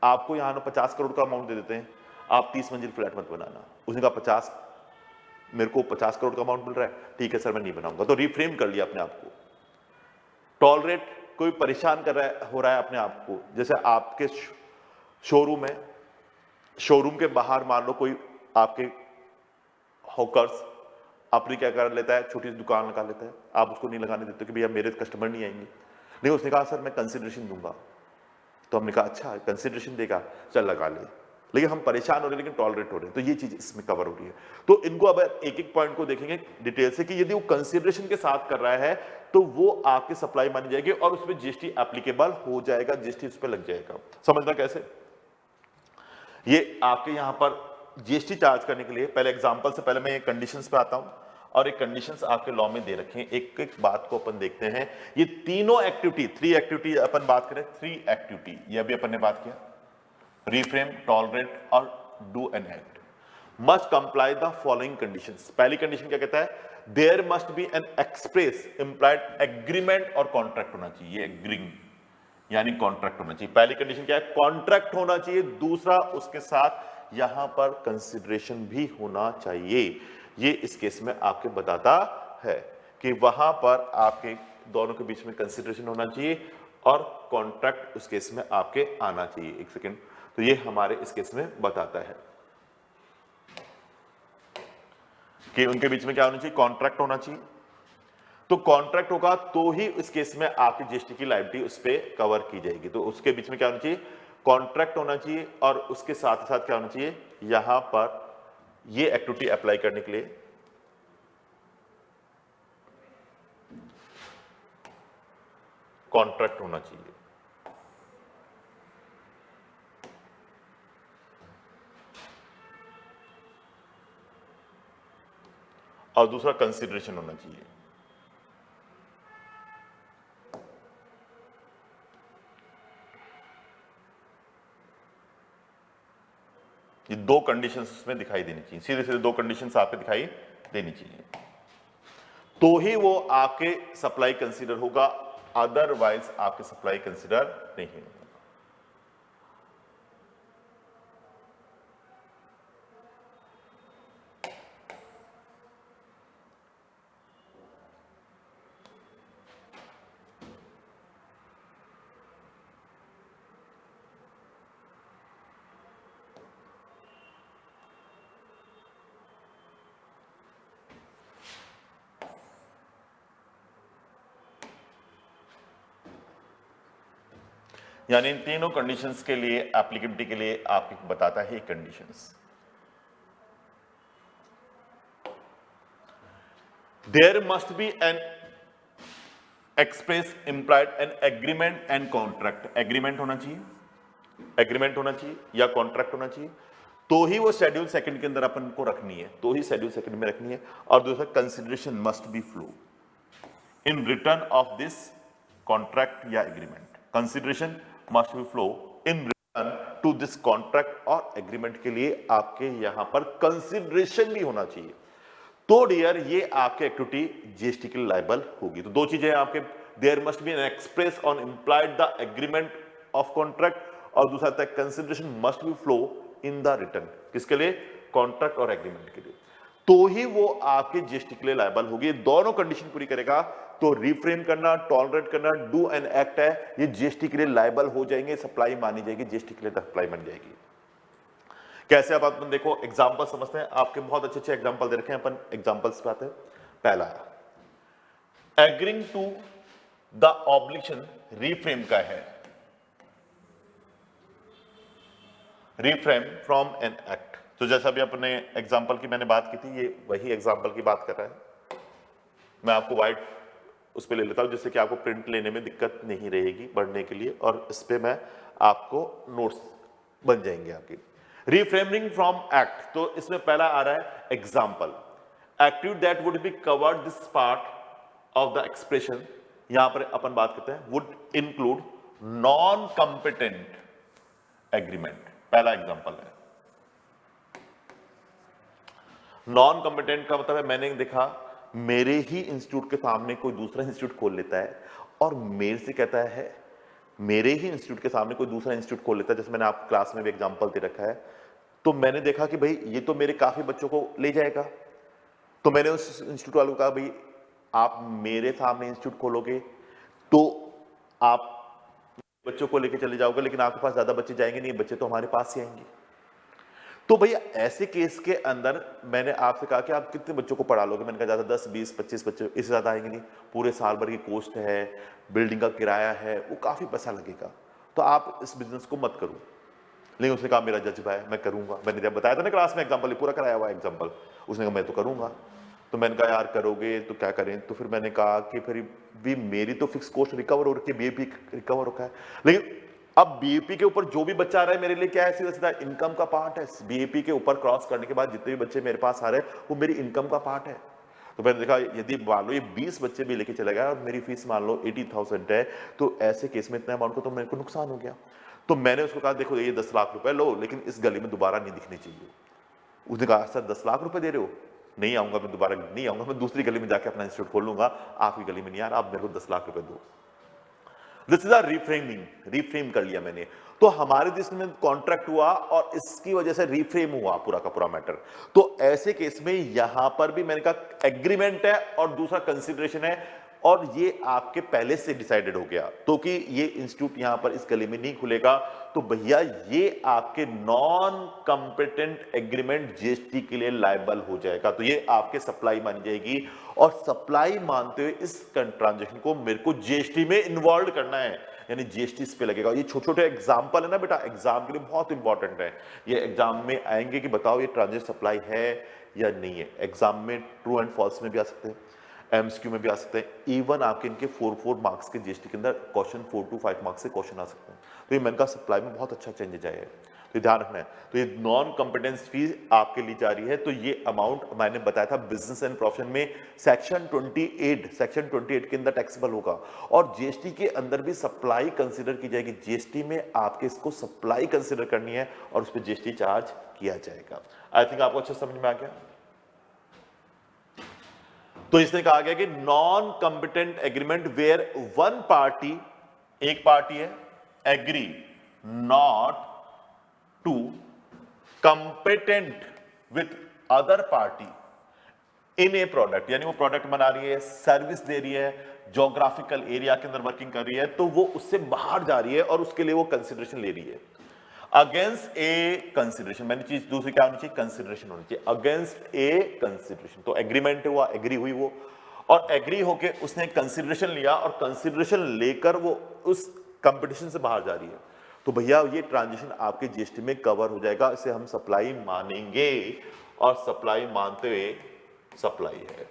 Speaker 1: आपको यहाँ 50 करोड़ का अमाउंट दे देते हैं, आप 30 मंजिल फ्लैट मत बनाना। उसने कहा 50, मेरे को 50 करोड़ का अमाउंट मिल रहा है, ठीक है सर मैं नहीं बनाऊंगा। तो रिफ्रेम कर लिया अपने आप को। टॉलरेट, कोई परेशान कर रहा है, हो रहा है अपने आप को, जैसे आपके शोरूम है, शोरूम के बाहर मान लो कोई आपके हॉकर्स अपनी क्या कर लेता है, छोटी सी दुकान लगा लेता है, आप उसको नहीं लगाने देते कि भैया मेरे कस्टमर नहीं आएंगे। नहीं, उसने कहा सर मैं कंसिडरेशन दूंगा। तो हमने कहा अच्छा कंसिडरेशन देगा, चल लगा ले, लेकिन हम परेशान हो रहे हैं, लेकिन टॉलरेट हो रहे हैं। तो ये चीज इसमें कवर हो रही है। तो इनको अब एक एक पॉइंट को देखेंगे डिटेल से कि यदि वो कंसिडरेशन के साथ कर रहा है तो वो आपकी सप्लाई मानी जाएगी और उसमें जीएसटी एप्लीकेबल हो जाएगा, जीएसटी उस पर लग जाएगा। समझना कैसे, ये आपके यहां पर जीएसटी चार्ज करने के लिए पहले एग्जांपल से पहले मैं कंडीशंस पे आता हूं, और एक कंडीशंस आपके लॉ में दे रखे हैं। एक एक बात को अपन देखते हैं। ये तीनों एक्टिविटी, 3 एक्टिविटी अपन बात करें, 3 एक्टिविटी ये अभी अपन ने बात किया, रिफ्रेम, टॉलरेट और do an act, must comply the following conditions. पहली कंडीशन क्या कहता है, there must be an express implied agreement और कॉन्ट्रैक्ट होना चाहिए। एग्रीइंग यानी कॉन्ट्रैक्ट होना चाहिए। पहली कंडीशन क्या है, कॉन्ट्रैक्ट होना चाहिए। दूसरा, उसके साथ यहां पर कंसिडरेशन भी होना चाहिए। ये इस केस में आपके बताता है कि वहां पर आपके दोनों के बीच में कंसिडरेशन होना चाहिए और कॉन्ट्रैक्ट उस केस में आपके आना चाहिए। एक सेकेंड, तो ये हमारे इस केस में बताता है कि उनके बीच में क्या होना चाहिए, कॉन्ट्रैक्ट होना चाहिए। तो कॉन्ट्रैक्ट होगा तो ही इस केस में आपकी जीएसटी की लायबिलिटी उस पर कवर की जाएगी। तो उसके बीच में क्या होना चाहिए, कॉन्ट्रैक्ट होना चाहिए, और उसके साथ साथ क्या होना चाहिए, यहां पर ये एक्टिविटी अप्लाई करने के लिए कॉन्ट्रैक्ट होना चाहिए। और दूसरा कंसिडरेशन होना चाहिए। ये 2 कंडीशंस उसमें दिखाई देनी चाहिए, सीधे सीधे 2 कंडीशंस आपको दिखाई देनी चाहिए। तो ही वो आपके सप्लाई कंसीडर होगा, अदरवाइज आपके सप्लाई कंसीडर नहीं होगा। यानी इन तीनों कंडीशंस के लिए एप्लीकेबिलिटी के लिए आपको बताता है conditions. There must be an express implied an agreement and contract. Agreement होना चाहिए, एग्रीमेंट होना चाहिए या कॉन्ट्रैक्ट होना चाहिए, तो ही वो शेड्यूल सेकंड के अंदर अपन को रखनी है, तो ही शेड्यूल सेकंड में रखनी है। और दूसरा consideration must be flow in return of this contract या agreement. Consideration must be flow in return to this contract और एग्रीमेंट के लिए आपके यहां पर कंसिडरेशन भी होना चाहिए। तो डियर ये आपके एक्टिविटी जीएसटी के लिए लायबल होगी। तो दो चीजें आपके, there must be an express on implied the agreement of contract, और दूसरा था consideration must be flow in the return. किसके लिए? कॉन्ट्रैक्ट और एग्रीमेंट के लिए। तो ही वो आपके जीएसटी के लिए लायबल होगी। दोनों कंडीशन पूरी करेगा तो रिफ्रेम करना, टॉलरेट करना, डू एंड एक्ट है, ये जीएसटी के लिए लायबल हो जाएंगे, सप्लाई मानी जाएगी, जीएसटी के लिए सप्लाई बन जाएगी। कैसे? अब अपन देखो एग्जांपल समझते हैं। आपके बहुत अच्छे अच्छे एग्जांपल दे रखे हैं, अपन एग्जांपल्स पे आते हैं। पहला, agreeing to the obligation refrain का है, रिफ्रेम फ्रॉम एन एक्ट। तो जैसा भी अपने एग्जांपल की मैंने बात की थी, ये वही एग्जांपल की बात कर रहा है। मैं आपको व्हाइट उस पर ले लेता हूं जिससे कि आपको प्रिंट लेने में दिक्कत नहीं रहेगी पढ़ने के लिए, और इस पे मैं आपको नोट्स बन जाएंगे आपके। रिफ्रेमिंग फ्रॉम एक्ट, तो इसमें पहला आ रहा है example, activity that would be covered this part of the expression. यहां पर अपन बात करते हैं would include non competent agreement. पहला एग्जांपल है नॉन कॉम्पिटेंट का मतलब है, मैंने देखा मेरे ही इंस्टीट्यूट के सामने कोई दूसरा इंस्टीट्यूट खोल लेता है और मेरे से कहता है, मेरे ही इंस्टीट्यूट के सामने कोई दूसरा इंस्टीट्यूट खोल लेता है, जैसे मैंने आपकी क्लास में भी एग्जांपल दे रखा है। तो मैंने देखा कि भाई ये तो मेरे काफी बच्चों को ले जाएगा, तो मैंने उस इंस्टीट्यूट वालों को कहा भाई आप मेरे सामने इंस्टीट्यूट खोलोगे तो आप बच्चों को लेके चले जाओगे, लेकिन आपके पास ज्यादा बच्चे जाएंगे नहीं, बच्चे तो हमारे पास ही आएंगे। तो भैया ऐसे केस के अंदर मैंने आपसे कहा कि आप कितने बच्चों को पढ़ा लोगे? मैंने कहा ज्यादा 10 20 25 बच्चे, इससे ज्यादा आएंगे नहीं, पूरे साल भर की कॉस्ट है, बिल्डिंग का किराया है, वो काफी पैसा लगेगा, तो आप इस बिजनेस को मत करो। लेकिन उसने कहा मेरा जज्बा है, मैं करूंगा। मैंने जब बताया था ना क्लास में एग्जांपल, पूरा कराया हुआ एग्जांपल, उसने कहा मैं तो करूंगा। तो मैंने कहा यार करोगे तो क्या करें? तो फिर मैंने कहा कि फिर भी मेरी तो फिक्स कॉस्ट रिकवर हो रखी है, बीएपी रिकवर रखा है, लेकिन अब बीएपी के ऊपर जो भी बच्चा आ रहा है मेरे लिए क्या है? सीधा सीधा इनकम का पार्ट है। बीएपी के ऊपर क्रॉस करने के बाद जितने भी बच्चे मेरे पास आ रहे हैं वो मेरी इनकम का पार्ट है। तो मैंने देखा यदि मान लो ये 20 बच्चे भी लेके चले गया और मेरी फीस मान लो 80,000 है, तो ऐसे केस में इतना अमाउंट को तो मेरे को नुकसान हो गया। तो मैंने उसको कहा देखो ये 10 लाख रुपए लो, लेकिन इस गली में दोबारा नहीं दिखने चाहिए। उसने कहा सर 10 लाख रुपए दे रहे हो? नहीं आऊंगा मैं, दोबारा नहीं आऊंगा मैं, दूसरी गली में जाके अपना इंस्टीट्यूट खोल लूंगा, आपकी गली में नहीं यार, आप मेरे को 10 लाख रुपए दो। दिस इज रिफ्रेमिंग, रिफ्रेम कर लिया मैंने। तो हमारे देश में कॉन्ट्रैक्ट हुआ और इसकी वजह से रिफ्रेम हुआ पूरा का पूरा मैटर। तो ऐसे केस में यहां पर भी मैंने कहा एग्रीमेंट है और दूसरा कंसिडरेशन है, और ये आपके पहले से डिसाइडेड हो गया, तो कि ये इंस्टीट्यूट यहां पर इस गली में नहीं खुलेगा, तो भैया ये आपके नॉन कॉम्पिटेंट एग्रीमेंट जीएसटी के लिए लायबल हो जाएगा। तो ये आपके सप्लाई मानी जाएगी, और सप्लाई मानते हुए इस ट्रांजेक्शन को मेरे को जीएसटी में इन्वॉल्व करना है, यानी जीएसटी इस पे लगेगा। ये छोटे छोटे एग्जाम्पल है ना बेटा, एग्जाम के लिए बहुत इंपॉर्टेंट है। ये एग्जाम में आएंगे कि बताओ ये ट्रांजेक्शन सप्लाई है या नहीं है। एग्जाम में ट्रू एंड फॉल्स में भी आ सकते हैं, एमसीक्यू में भी आ सकते हैं, इवन आपके इनके 4 मार्क्स के जीएसटी के अंदर क्वेश्चन 4 to 5 मार्क्स से क्वेश्चन आ सकते हैं। तो ये मैंने कहा सप्लाई में बहुत अच्छा चेंजेज आया है, तो ध्यान रखना है। तो ये नॉन कॉम्पिटेंस फीस आपके लिए जा रही है। तो ये अमाउंट मैंने बताया था बिजनेस एंड प्रोफेशन में सेक्शन 28 के अंदर टैक्सेबल होगा, और जीएसटी के अंदर भी सप्लाई कंसीडर की जाएगी। जीएसटी में आपके इसको सप्लाई कंसीडर करनी है और उस पर जीएसटी चार्ज किया जाएगा। आई थिंक आपको अच्छा समझ में आ गया। तो इसने कहा गया कि non competent agreement where one party, एक पार्टी है, agree not to competent with other party in a product, यानी वो प्रोडक्ट बना रही है, सर्विस दे रही है, ज्योग्राफिकल एरिया के अंदर वर्किंग कर रही है, तो वो उससे बाहर जा रही है और उसके लिए वो कंसिडरेशन ले रही है अगेंस्ट ए कंसिडरेशन। मैंने चीज दूसरी क्या होनी चाहिए, कंसिडरेशन होनी चाहिए अगेंस्ट ए कंसिडरेशन। तो एग्रीमेंट हुआ, एग्री हुई वो, और एग्री होके उसने कंसिडरेशन लिया और कंसिडरेशन लेकर वो उस कंपटीशन से बाहर जा रही है, तो भैया ये ट्रांजेक्शन आपके जीएसटी में कवर हो जाएगा, इसे हम सप्लाई मानेंगे, और सप्लाई मानते हुए सप्लाई है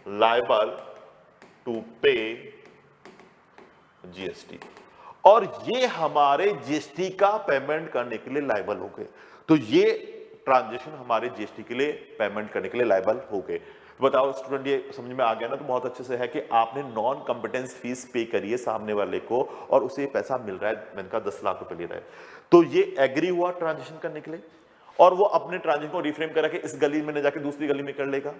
Speaker 1: लायबल टू पे जीएसटी, और ये हमारे जीएसटी का पेमेंट करने के लिए लायबल हो गए। तो ये ट्रांजेक्शन हमारे जीएसटी के लिए पेमेंट करने के लिए लायबल हो गए। बताओ स्टूडेंट, ये समझ में आ गया ना? तो बहुत अच्छे से है कि आपने नॉन कॉम्पिटेंस फीस पे करी है सामने वाले को और उसे पैसा मिल रहा है, मैंने कहा 10 लाख रुपए ले रहा है, तो ये एग्री हुआ ट्रांजेक्शन करने के लिए, और वो अपने ट्रांजेक्शन को रिफ्रेम करा के इस गली में न जाके दूसरी गली में कर लेगा,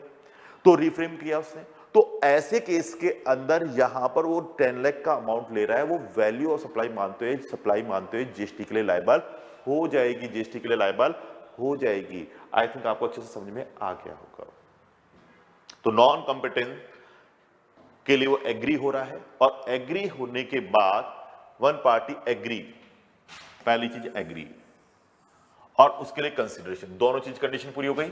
Speaker 1: तो रिफ्रेम किया उसने। तो ऐसे केस के अंदर यहां पर वो 10 लाख का अमाउंट ले रहा है, वो वैल्यू और सप्लाई मानते हुए जीएसटी के लिए लायबल हो जाएगी, जीएसटी के लिए लायबल हो जाएगी। आई थिंक आपको अच्छे से समझ में आ गया होगा। तो नॉन कॉम्पिटेंट के लिए वो एग्री हो रहा है, और एग्री होने के बाद वन पार्टी एग्री, पहली चीज एग्री, और उसके लिए कंसिडरेशन, दोनों चीज कंडीशन पूरी हो गई,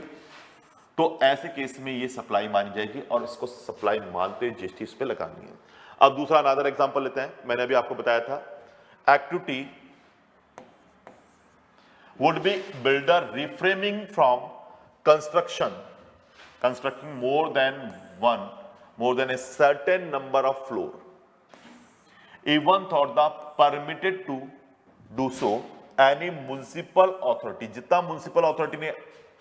Speaker 1: तो ऐसे केस में ये सप्लाई मानी जाएगी और इसको सप्लाई मानते हुए जीएसटी इस पे लगानी है। अब दूसरा अनदर एग्जांपल लेते हैं। मैंने अभी आपको बताया था activity would be builder reframing from constructing more than a certain number of floor even thought the permitted to do so any municipal authority, जितना म्युनिसिपल अथॉरिटी ने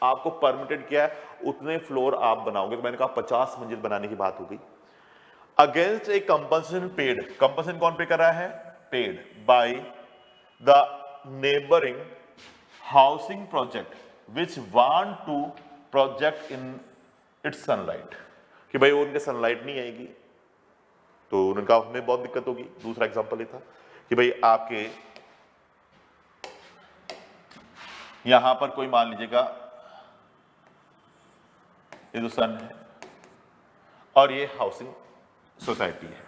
Speaker 1: आपको परमिटेड किया है उतने फ्लोर आप बनाओगे। तो मैंने कहा 50 मंजिल बनाने की बात हो गई। Against a compensation paid, compensation कौन पे कर रहा है, paid by the neighbouring housing project which want to project in its sunlight, कि भाई उनके सनलाइट नहीं आएगी तो उनका हमें बहुत दिक्कत होगी। दूसरा एग्जांपल ये था कि भाई आपके यहां पर कोई मान लीजिएगा ये जो सन है और ये हाउसिंग सोसाइटी है,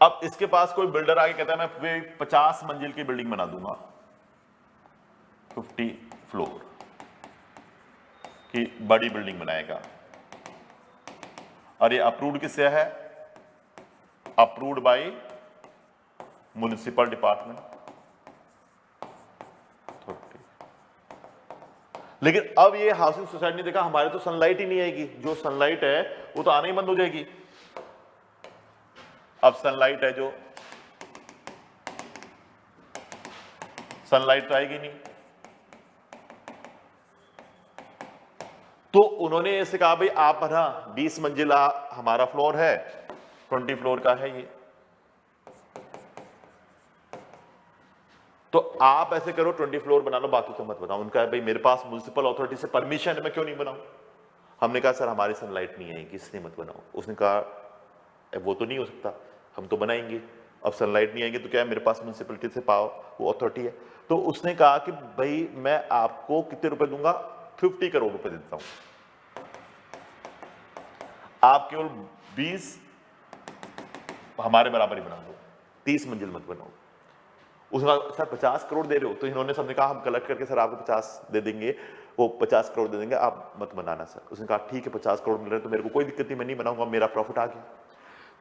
Speaker 1: अब इसके पास कोई बिल्डर आके कहता है मैं 50 मंजिल की बिल्डिंग बना दूंगा, 50 फ्लोर की बड़ी बिल्डिंग बनाएगा, और ये अप्रूव्ड किससे है, अप्रूव्ड बाय म्युनिसिपल डिपार्टमेंट। लेकिन अब ये हाउसिंग सोसाइटी ने देखा हमारे तो सनलाइट ही नहीं आएगी, जो सनलाइट है वो तो आना ही बंद हो जाएगी। अब सनलाइट है जो सनलाइट तो आएगी नहीं, तो उन्होंने ऐसे कहा भाई आप ना 20 मंजिला हमारा फ्लोर है, 20 फ्लोर का है ये, तो आप ऐसे करो 20 फ्लोर बना लो, बाकी का मत बनाओ। उनका है भाई मेरे पास म्युनिसिपल अथॉरिटी से परमिशन है, मैं क्यों नहीं बनाऊं। हमने कहा सर हमारी सनलाइट नहीं आएगी इसलिए मत बनाओ। उसने कहा वो तो नहीं हो सकता, हम तो बनाएंगे। अब सनलाइट नहीं आएगी तो क्या है, मेरे पास म्युनिसिपलिटी से वो अथॉरिटी है। तो उसने कहा कि भाई मैं आपको कितने रुपए दूंगा, 50 करोड़ रुपए देता हूं, आप केवल 20 हमारे बराबर ही बना दो, 30 मंजिल मत बनाओ। उसने कहा सर 50 करोड़ दे रहे हो, तो इन्होंने सबने कहा हम कलेक्ट करके सर आपको 50 दे देंगे, वो 50 करोड़ दे देंगे, आप मत बनाना सर। उसने कहा ठीक है 50 करोड़ मिल रहे हैं तो मेरे को कोई दिक्कत नहीं, मैं नहीं बनाऊंगा, मेरा प्रॉफिट आ गया।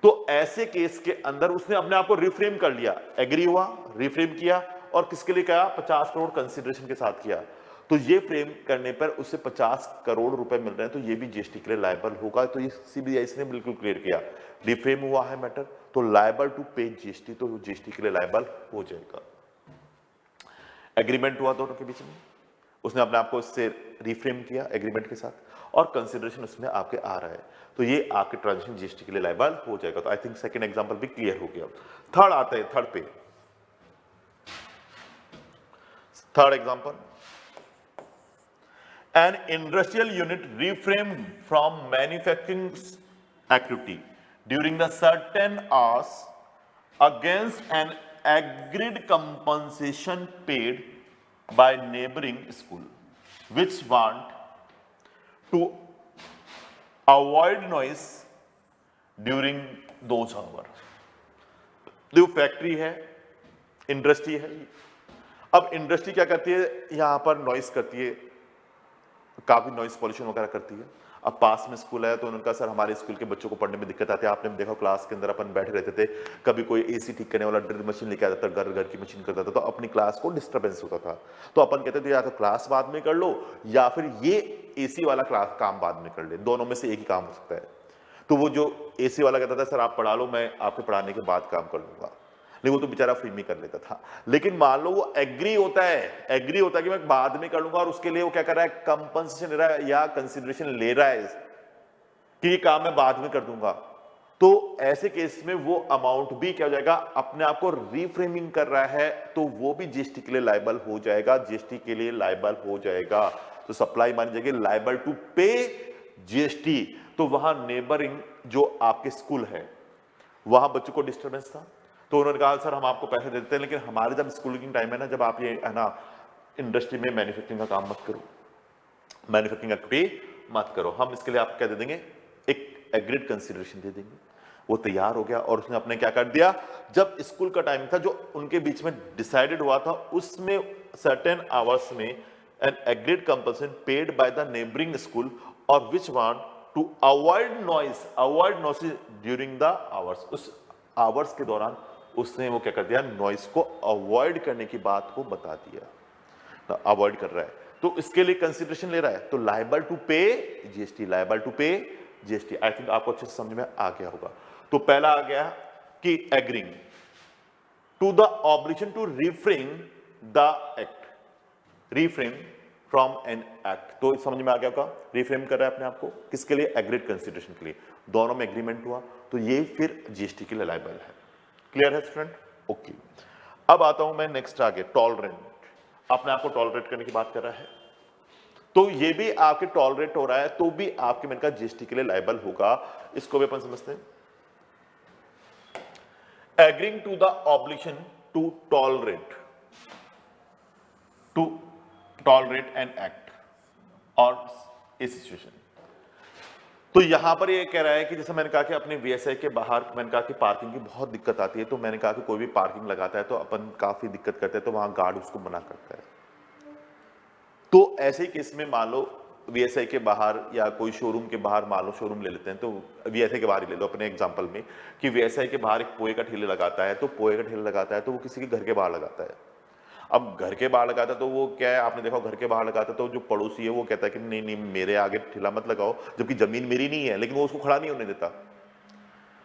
Speaker 1: तो ऐसे केस के अंदर उसने अपने आप को रिफ्रेम कर लिया, एग्री हुआ, रिफ्रेम किया, और किसके लिए कहा, 50 करोड़ कंसिडरेशन के साथ किया। तो ये फ्रेम करने पर उसे 50 करोड़ रुपए मिल रहे हैं, तो ये भी जीएसटी के लिए लायबल होगा। तो ये सीबीआई ने बिल्कुल क्लियर किया, रिफ्रेम हुआ है मैटर तो लायबल टू पे जीएसटी, तो जीएसटी के लिए लायबल हो जाएगा। एग्रीमेंट हुआ दोनों के बीच में, उसने अपने आप को इससे रिफ्रेम किया एग्रीमेंट के साथ, और कंसिडरेशन उसमें आपके आ रहा है, तो ये आपके ट्रांजेक्शन जीएसटी के लिए लायबल हो जाएगा। तो आई थिंक सेकंड एग्जांपल भी क्लियर हो गया। थर्ड आता है, थर्ड पे third example, an industrial unit refrained from manufacturing activity during the certain hours against an agreed compensation paid by neighboring school, which want to avoid noise during those hours. जो फैक्ट्री है, इंडस्ट्री है, अब इंडस्ट्री क्या करती है, यहां पर नॉइस करती है, काफी नॉइस पॉल्यूशन वगैरह करती है। अब पास में स्कूल है तो उन्होंने कहा सर हमारे स्कूल के बच्चों को पढ़ने में दिक्कत आती है। आपने देखा क्लास के अंदर अपन बैठे रहते थे, कभी कोई एसी ठीक करने वाला ड्रिल मशीन लेके आता था, घर घर की मशीन करता था, तो अपनी क्लास को डिस्टर्बेंस होता था। तो अपन कहते थे या तो क्लास बाद में कर लो या फिर ये एसी वाला क्लास काम बाद में कर ले, दोनों में से एक ही काम हो सकता है। तो वो जो एसी वाला कहता था सर आप पढ़ा लो, मैं आपके पढ़ाने के बाद काम कर लूंगा, लेकिन वो तो बेचारा फ्री में कर लेता था। लेकिन मान लो वो एग्री होता है कि मैं बाद में कर लूंगा, और उसके लिए वो क्या कर रहा है, कंपनसेशन ले रहा है या कंसिडरेशन ले रहा है कि ये काम मैं बाद में कर दूंगा, तो ऐसे केस में वो अमाउंट भी क्या हो जाएगा, अपने आप को रिफ्रेमिंग कर रहा है, तो वो भी जीएसटी के लिए लायबल हो जाएगा, जीएसटी के लिए लायबल हो जाएगा। तो सप्लाई मानी जाएगी लायबल टू पे जीएसटी। तो वहां नेबरिंग जो आपके स्कूल है वहां बच्चों को डिस्टर्बेंस था, तो उन्होंने कहा सर हम आपको पैसे दे देते हैं, लेकिन हमारे जब स्कूलिंग टाइम है ना, जब आप ये है ना इंडस्ट्री में मैन्युफैक्चरिंग का काम मत करो, मैन्युफैक्चरिंग एक्टिविटी मत करो, हम इसके लिए आप क्या दे देंगे, एक एग्रीड कंसिडरेशन दे देंगे। वो तैयार हो गया और उसने अपने क्या कर दिया, जब स्कूल का टाइम था जो उनके बीच में डिसाइडेड हुआ था, उसमें सर्टेन आवर्स में an agreed compulsion paid by the neighbouring school और which want to avoid noise during the hours. उस आवर्स के दौरान उसने वो क्या कर दिया, नॉइस को अवॉइड करने की बात को बता दिया, अवॉइड कर रहा है, तो इसके लिए कंसिडरेशन ले रहा है, तो liable to pay GST, liable to pay GST. I think आपको अच्छे से समझ में आ गया होगा। तो पहला आ गया कि agreeing to the obligation to refrain the act, refrain from an act, तो समझ में आ गया होगा, रिफ्रेम कर रहा है अपने आप को किसके लिए, एग्रीड कंसिडरेशन के लिए, दोनों में एग्रीमेंट हुआ, तो ये फिर जीएसटी के लिए लायबल है। क्लियर है स्टूडेंट? ओके। अब आता हूं मैं नेक्स्ट आगे, टॉलरेंट, अपने आप को टॉलरेट करने की बात कर रहा है, तो ये भी आपके टॉलरेट हो रहा है, तो भी आपके मैंने कहा जीएसटी के लिए लायबल होगा। इसको भी अपन समझते हैं, agreeing to the obligation to tolerate an act और ए सिचुएशन। तो यहां पर ये कह रहा है कि जैसे मैंने कहा कि अपने वीएसआई के बाहर मैंने कहा कि पार्किंग की बहुत दिक्कत आती है, तो मैंने कहा कि कोई भी पार्किंग लगाता है तो अपन काफी दिक्कत करते हैं, तो वहां गार्ड उसको मना करता है। तो ऐसे ही केस में मान लो वीएसआई के बाहर या कोई शोरूम के बाहर, मान लो शोरूम ले लेते हैं, तो वीएसआई के बाहर ही ले लो अपने एग्जांपल में, कि वीएसआई के बाहर एक पोए का ठेला लगाता है, तो पोए का ठेला लगाता है तो वो किसी के घर के बाहर लगाता है। अब घर के बाहर लगाता है तो वो क्या है, आपने देखा घर के बाहर लगाता है तो जो पड़ोसी है वो कहता है कि नहीं नहीं मेरे आगे ठेला मत लगाओ, जबकि जमीन मेरी नहीं है, लेकिन वो उसको खड़ा नहीं होने देता।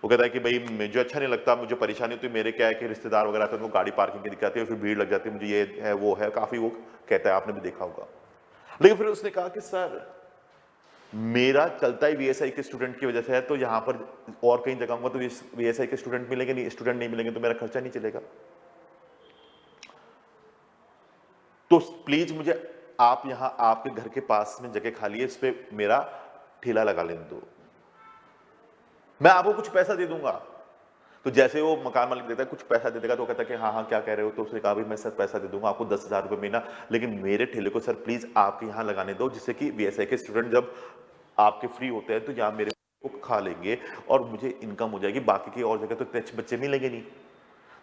Speaker 1: वो कहता है कि भाई मुझे अच्छा नहीं लगता, मुझे परेशानी होती है, मेरे क्या है कि रिश्तेदार वगैरह आते हैं उनको गाड़ी पार्किंग की दिक्कत आती है, फिर भीड़ लग जाती है, मुझे ये है वो है, काफी वो कहता है, आपने भी देखा होगा। लेकिन फिर उसने कहा कि सर मेरा चलता ही वीएसआई के स्टूडेंट की वजह से है, तो यहां पर और कहीं जगह होगा तो वीएसआई के स्टूडेंट मिलेंगे नहीं, स्टूडेंट नहीं मिलेंगे तो मेरा खर्चा नहीं चलेगा, तो प्लीज मुझे आप यहां आपके घर के पास में जगह खाली है, इस पे मेरा ठेला लगा लेने दो, मैं आपको कुछ पैसा दे दूंगा। तो जैसे वो मकान मालिक देता है कुछ पैसा दे देगा, तो कहता है कि हाँ हाँ क्या कह रहे हो, तो उसने कहा भाई मैं सर पैसा दे दूंगा आपको 10,000 रुपए महीना, लेकिन मेरे ठेले को सर प्लीज आपके यहाँ लगाने दो, जिससे कि वीएसआई के स्टूडेंट जब आपके फ्री होते हैं तो यहाँ मेरे को खा लेंगे और मुझे इनकम हो जाएगी, बाकी की और जगह तो इतने अच्छे बच्चे मिलेंगे नहीं।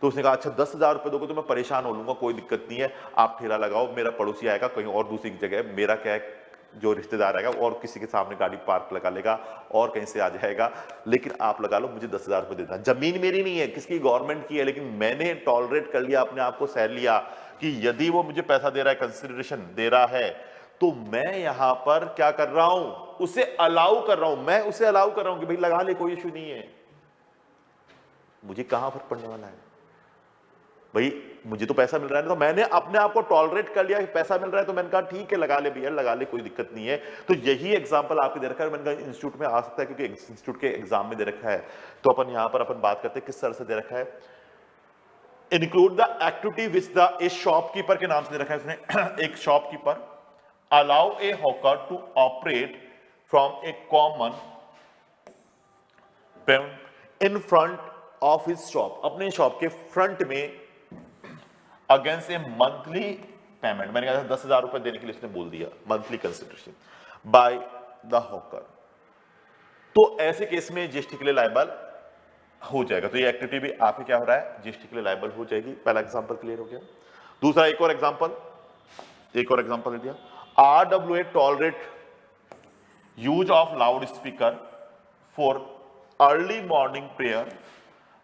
Speaker 1: तो उसने कहा अच्छा 10,000 रुपए दोगे तो मैं परेशान हो लूंगा, कोई दिक्कत नहीं है, आप ठेला लगाओ, मेरा पड़ोसी आएगा कहीं और दूसरी जगह, मेरा क्या है जो रिश्तेदार आएगा और किसी के सामने गाड़ी पार्क लगा लेगा और कहीं से आ जाएगा, लेकिन आप लगा लो, मुझे 10,000 रुपए देना। जमीन मेरी नहीं है, किसकी, गवर्नमेंट की है, लेकिन मैंने टॉलरेट कर लिया, अपने आप को सह लिया कि यदि वो मुझे पैसा दे रहा है, कंसिडरेशन दे रहा है, तो मैं यहां पर क्या कर रहा हूं, उसे अलाउ कर रहा हूं, मैं उसे अलाउ कर रहा हूं कि भाई लगा ले, कोई इश्यू नहीं है, मुझे कहां फर्क पड़ने वाला है भाई, मुझे तो पैसा मिल रहा है, तो मैंने अपने आप को टॉलरेट कर लिया कि पैसा मिल रहा है, तो मैंने कहा ठीक है लगा ले भैया, लगा ले, कोई दिक्कत नहीं है। तो यही एग्जांपल आपके दे रखा है, मैंने कहा इंस्टीट्यूट में आ सकता है क्योंकि इंस्टीट्यूट के एग्जाम में दे रखा है, तो अपन यहां पर अपन बात करते हैं किस तरह से दे रखा है। Include the activity which the a shopkeeper के नाम से दे रखा है उसने एक shopkeeper allow a hawker to operate from a common in front of his shop, अपने शॉप के फ्रंट में अगेंस्ट ए मंथली पेमेंट, मैंने कहा 10,000 रुपए देने के लिए उसने बोल दिया, monthly consideration by the hawker, तो ऐसे केस में जीएसटी के लिए लायबल हो जाएगा। तो ये एक्टिविटी भी आपके क्या हो रहा है, जीएसटी के लिए लायबल हो जाएगी। पहला एग्जांपल क्लियर हो गया। दूसरा एक और एग्जांपल दे दिया, RWA tolerate use of loud speaker for early morning prayer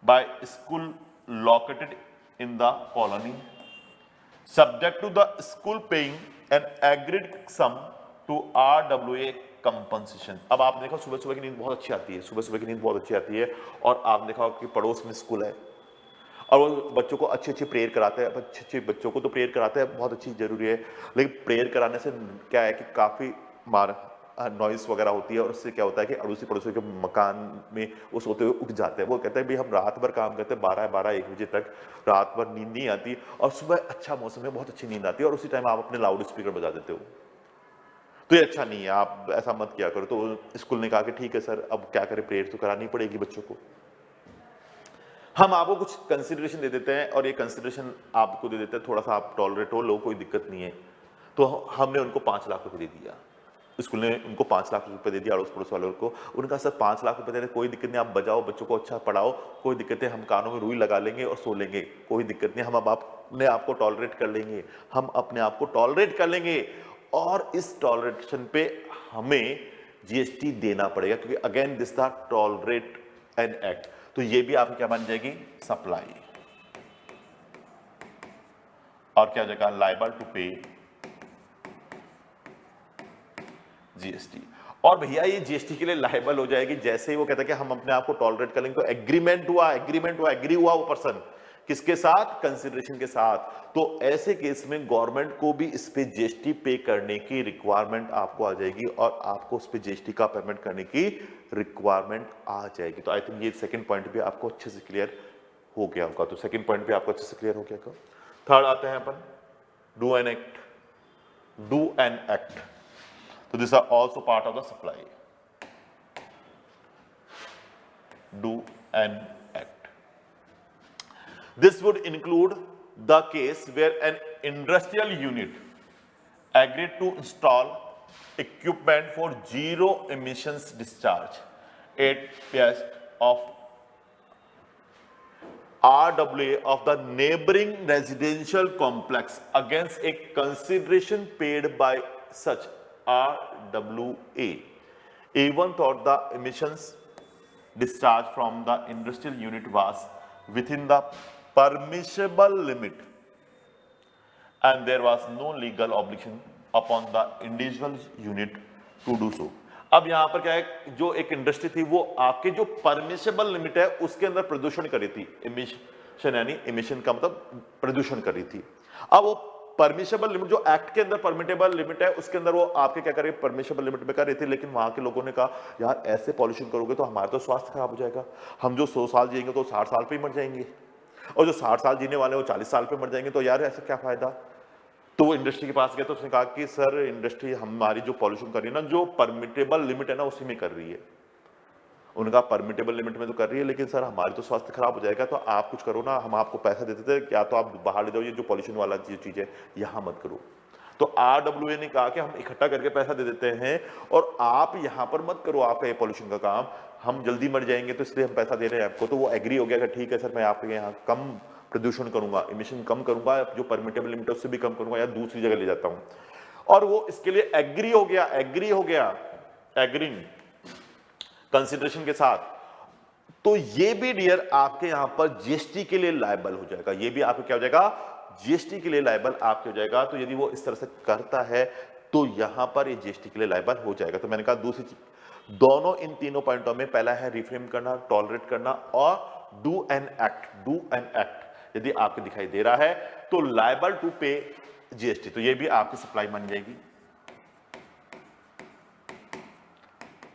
Speaker 1: by school located in the colony subject to the school paying an agreed sum to RWA compensation। अब आप देखो सुबह सुबह की नींद बहुत अच्छी आती है, और आपने देखा कि पड़ोस में स्कूल है और वो बच्चों को अच्छे प्रेयर कराते हैं, अच्छे बच्चों को तो प्रेयर कराते हैं, बहुत अच्छी जरूरी है, लेकिन प्रेयर कराने से क्या है कि काफी नॉइस वगैरह होती है और उससे क्या होता है कि अड़ोसी पड़ोसी के मकान में वो सोते हुए उठ जाते हैं। वो कहते हैं भाई हम रात भर काम करते हैं 12-1 बजे तक, रात भर नींद नहीं आती और सुबह अच्छा मौसम है, बहुत अच्छी नींद आती है और उसी टाइम आप अपने लाउड स्पीकर बजा देते हो, तो ये अच्छा नहीं है, आप ऐसा मत किया करो। तो स्कूल ने कहा कि ठीक है सर, अब क्या करें, प्रेयर तो करानी पड़ेगी बच्चों को, हम आपको कुछ कंसिडरेशन दे देते हैं और ये कंसिडरेशन आपको दे देते हैं, थोड़ा सा आप टॉलरेट हो लो, कोई दिक्कत नहीं है। तो हमने उनको 5 लाख रुपए दे दिया, स्कूल ने उनको 5 लाख रुपए दे दिया अड़ोस पड़ोस वालों को। उनका सर 5 लाख रुपए दे रहे, कोई दिक्कत नहीं, आप बजाओ, बच्चों को अच्छा पढ़ाओ, कोई दिक्कत है, हम कानों में रुई लगा लेंगे और सो लेंगे, कोई दिक्कत नहीं, हम अब अपने आप को टॉलरेट कर लेंगे, और इस टॉलरेशन पे हमें जीएसटी देना पड़ेगा, क्योंकि again this the tolerate an act. तो ये भी आपकी क्या बन जाएगी, सप्लाई, और क्या जगह लायबल टू पे जीएसटी। और भैया ये जीएसटी के लिए लायबल हो जाएगी जैसे ही वो कहता है कि हम अपने आप को टॉलरेट कर लेंगे, तो एग्री हुआ वो पर्सन किसके साथ, कंसिडरेशन के साथ। तो ऐसे केस में गवर्नमेंट को भी इस पे जीएसटी पे करने की रिक्वायरमेंट आपको आ जाएगी और आपको उस पे जीएसटी का पेमेंट करने की रिक्वायरमेंट आ जाएगी। तो आई थिंक ये सेकंड पॉइंट भी आपको अच्छे से क्लियर हो गया होगा। तो सेकंड पॉइंट भी आपको अच्छे से क्लियर हो गया होगा। थर्ड आते हैं अपन, do an act. So these are also part of the supply. Do an act. This would include the case where an industrial unit agreed to install equipment for zero emissions discharge at best of RWA of the neighboring residential complex against a consideration paid by such RWA, even though the emissions discharge from the industrial unit was within the permissible limit and there was no legal obligation upon the individual unit to do so। अब यहां पर क्या है, जो एक इंडस्ट्री थी वो आपके जो परमिशेबल लिमिट है उसके अंदर प्रदूषण कर रही थी, इमिशन यानी इमिशन का मतलब प्रदूषण कर रही थी। अब वो परमिशेबल लिमिट जो एक्ट के अंदर परमिटेबल लिमिट है उसके अंदर वो आपके क्या कर रही है, परमिशेबल लिमिट में कर रही थी, लेकिन वहां के लोगों ने कहा यार ऐसे पॉल्यूशन करोगे तो हमारा तो स्वास्थ्य खराब हो जाएगा, हम जो 100 साल जिएंगे तो 60 साल पे ही मर जाएंगे, और जो 60 साल जीने वाले वो 40 साल पे मर जाएंगे, तो यार ऐसे क्या फायदा। तो वो इंडस्ट्री के पास गया तो उसने कहा कि सर इंडस्ट्री हमारी जो पॉल्यूशन कर रही है ना, जो परमिटेबल लिमिट है ना उसी में कर रही है। उनका परमिटेबल लिमिट में तो कर रही है, लेकिन सर हमारी तो स्वास्थ्य खराब हो जाएगा, तो आप कुछ करो ना, हम आपको पैसा देते थे, क्या तो आप बाहर ले जाओ, ये जो पॉल्यूशन वाला चीज है यहाँ मत करो। तो RWA ने कहा कि हम इकट्ठा करके पैसा दे देते हैं और आप यहाँ पर मत करो आपका ये पॉल्यूशन का काम, हम जल्दी मर जाएंगे तो इसलिए हम पैसा दे रहे हैं आपको। तो वो एग्री हो गया कि ठीक है सर, मैं आपके यहाँ कम प्रदूषण करूंगा, इमिशन कम करूंगा, जो परमिटेबल लिमिट है उससे भी कम करूंगा या दूसरी जगह ले जाता हूं, और वो इसके लिए एग्री हो गया एग्रीइंग कंसिडरेशन के साथ। तो ये भी डियर आपके यहां पर जीएसटी के लिए लायबल हो जाएगा, ये भी आपको क्या हो जाएगा, जीएसटी के लिए लायबल आपके हो जाएगा। तो यदि वो इस तरह से करता है तो यहां पर ये जीएसटी के लिए लायबल हो जाएगा। तो मैंने कहा दूसरी चीज, दोनों इन तीनों पॉइंटों में, पहला है रिफ्रेम करना, टॉलरेट करना, और डू एन एक्ट यदि आपको दिखाई दे रहा है तो लायबल टू पे जीएसटी, तो ये भी आपकी सप्लाई बन जाएगी।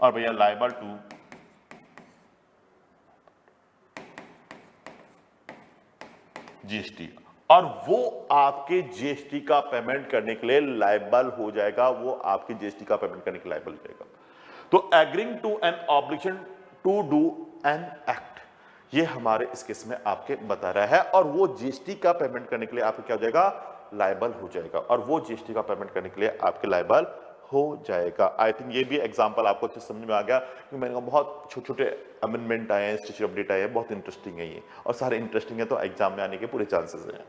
Speaker 1: और भैया लायबल टू जीएसटी, और वो आपके जीएसटी का पेमेंट करने के लिए लायबल हो जाएगा, वो आपके जीएसटी का पेमेंट करने के लिए लायबल हो जाएगा। तो agreeing to an obligation to do an act, ये हमारे इस केस में आपके बता रहा है, और वो जीएसटी का पेमेंट करने के लिए आपको क्या हो जाएगा, लायबल हो जाएगा, और वो जीएसटी का पेमेंट करने के लिए आपके लायबल हो जाएगा। आई थिंक ये भी एग्जांपल आपको अच्छे समझ में आ गया, क्योंकि मैंने कहा बहुत छोटे छोटे अमेंडमेंट आए हैं, स्टेचर अपडेट आए हैं, बहुत इंटरेस्टिंग है ये, और सारे इंटरेस्टिंग है, तो एग्जाम में आने के पूरे चांसेस हैं।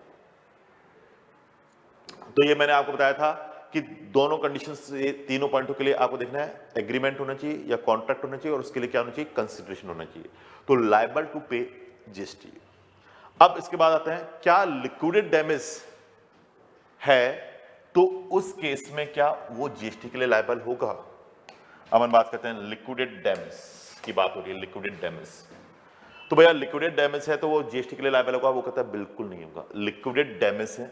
Speaker 1: तो ये मैंने आपको बताया था कि दोनों कंडीशंस, ये तीनों पॉइंटों के लिए आपको देखना है एग्रीमेंट होना चाहिए या कॉन्ट्रैक्ट होना चाहिए, और उसके लिए क्या होना चाहिए, कंसिडरेशन होना चाहिए। तो लायबल टू पे जीएसटी। अब इसके बाद आते हैं, क्या लिक्विडेड डैमेज है तो उस केस में क्या वो जीएसटी के लिए लायबल होगा। अब हम बात करते हैं लिक्विडेड डैमेज की, बात हो रही है लिक्विडेड डैमेज। तो भैया लिक्विडेड डैमेज है तो वो जीएसटी के लिए लायबल होगा, वो कहता है बिल्कुल नहीं होगा। लिक्विडेड डैमेज है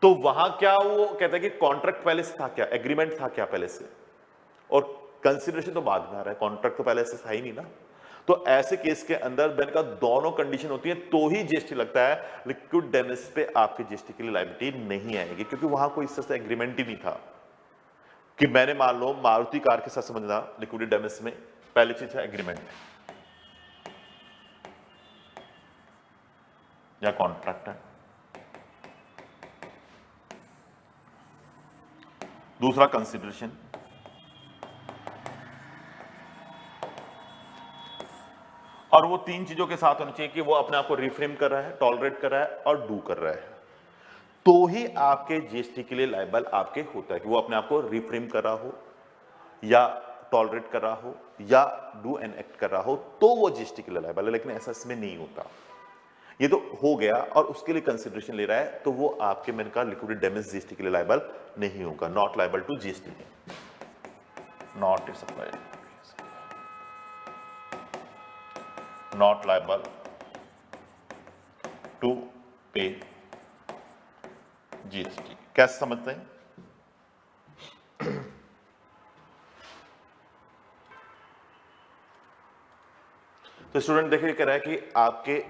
Speaker 1: तो वहां क्या वो कहता है कि कॉन्ट्रैक्ट पहले से था क्या, एग्रीमेंट था क्या पहले से, और कंसिडरेशन तो बाद में आ रहा है, कॉन्ट्रैक्ट तो पहले से था ही नहीं ना। तो ऐसे केस के अंदर मैंने कहा दोनों कंडीशन होती है तो ही जीएसटी लगता है। लिक्विड डैमेज पे आपकी जीएसटी के लिए लायबिलिटी नहीं आएगी, क्योंकि वहां कोई इस तरह से एग्रीमेंट ही नहीं था कि मैंने मान लो मारुति कार के साथ समझना, लिक्विड डैमेज में पहली चीज है एग्रीमेंट या कॉन्ट्रैक्ट है, दूसरा कंसिडरेशन, और वो तीन चीजों के साथ होनी चाहिए कि वो अपने आप को रिफ्रेम कर रहा है, टॉलरेट कर रहा है और डू कर रहा है, तो ही आपके जीएसटी के लिए लायबल आपके होता है कि वो अपने आप को रिफ्रेम कर रहा हो या टॉलरेट कर रहा हो या डू एन एक्ट कर रहा हो, तो वो जीएसटी के लिए लायबल है। लेकिन ऐसा इसमें नहीं होता, ये तो हो गया और उसके लिए कंसिडरेशन ले रहा है, तो वो आपके मैंने कहा लिक्विडेड डैमेज जीएसटी के लिए लायबल नहीं होगा, not liable to GST, not is supply, not liable to pay GST. कैसे समझते हैं? तो स्टूडेंट देखिए कह रहा है कि आपके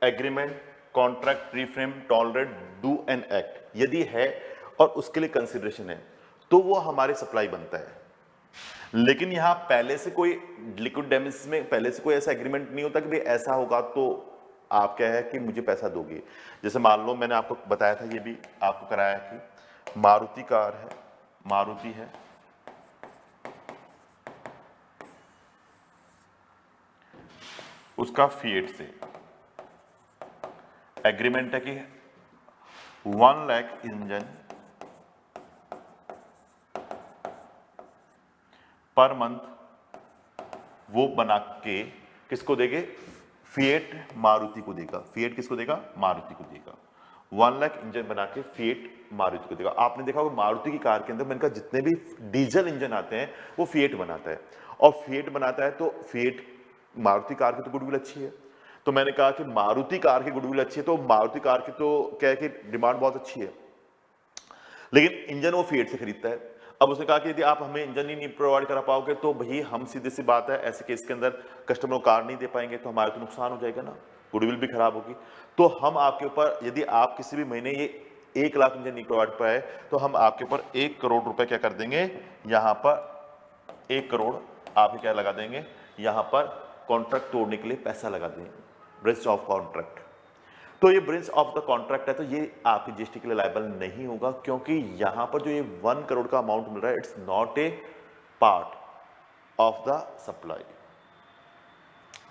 Speaker 1: agreement, contract, reframe, tolerate, do and act यदि है और उसके लिए कंसिडरेशन है तो वो हमारे सप्लाई बनता है। लेकिन यहां पहले से कोई लिक्विड डैमेज में पहले से कोई ऐसा एग्रीमेंट नहीं होता कि भाई ऐसा होगा तो आप क्या है कि मुझे पैसा दोगे। जैसे मान लो मैंने आपको बताया था, ये भी आपको कराया कि मारुति कार है, मारुति है, उसका फिएट से एग्रीमेंट है कि 1 लाख इंजन पर मंथ वो बना के किसको देंगे, फिएट मारुति को देगा। फिएट किसको देगा, मारुति को देगा। 1 लाख इंजन बना के फिएट मारुति को देगा। आपने देखा होगा मारुति की कार के अंदर मैंने कहा जितने भी डीजल इंजन आते हैं वो फिएट बनाता है, और फिएट बनाता है तो फिएट मारुति कार की तो गुडविल अच्छी है, तो मैंने कहा कि मारुति कार की गुडविल अच्छी है तो मारुति कार की तो क्या है कि डिमांड बहुत अच्छी है, लेकिन इंजन वो फिएट से खरीदता है। अब उसने कहा कि यदि आप हमें इंजन ही नहीं प्रोवाइड करा पाओगे तो भाई हम सीधे सी बात है ऐसे केस के अंदर कस्टमर को कार नहीं दे पाएंगे, तो हमारा तो नुकसान हो जाएगा ना, गुडविल भी खराब होगी। तो हम आपके ऊपर यदि आप किसी भी महीने ये 1 लाख इंजन नहीं प्रोवाइड पाए तो हम आपके ऊपर 1 करोड़ रुपए क्या कर देंगे, यहाँ पर 1 करोड़ आप क्या लगा देंगे, यहाँ पर कॉन्ट्रैक्ट तोड़ने के लिए पैसा लगा देंगे, ब्रेच ऑफ कॉन्ट्रैक्ट। तो ये ब्रेच ऑफ द कॉन्ट्रैक्ट है तो ये आपकी जीएसटी के लिए लायबल नहीं होगा, क्योंकि यहां पर जो ये 1 करोड़ का अमाउंट मिल रहा है it's not a part of the supply.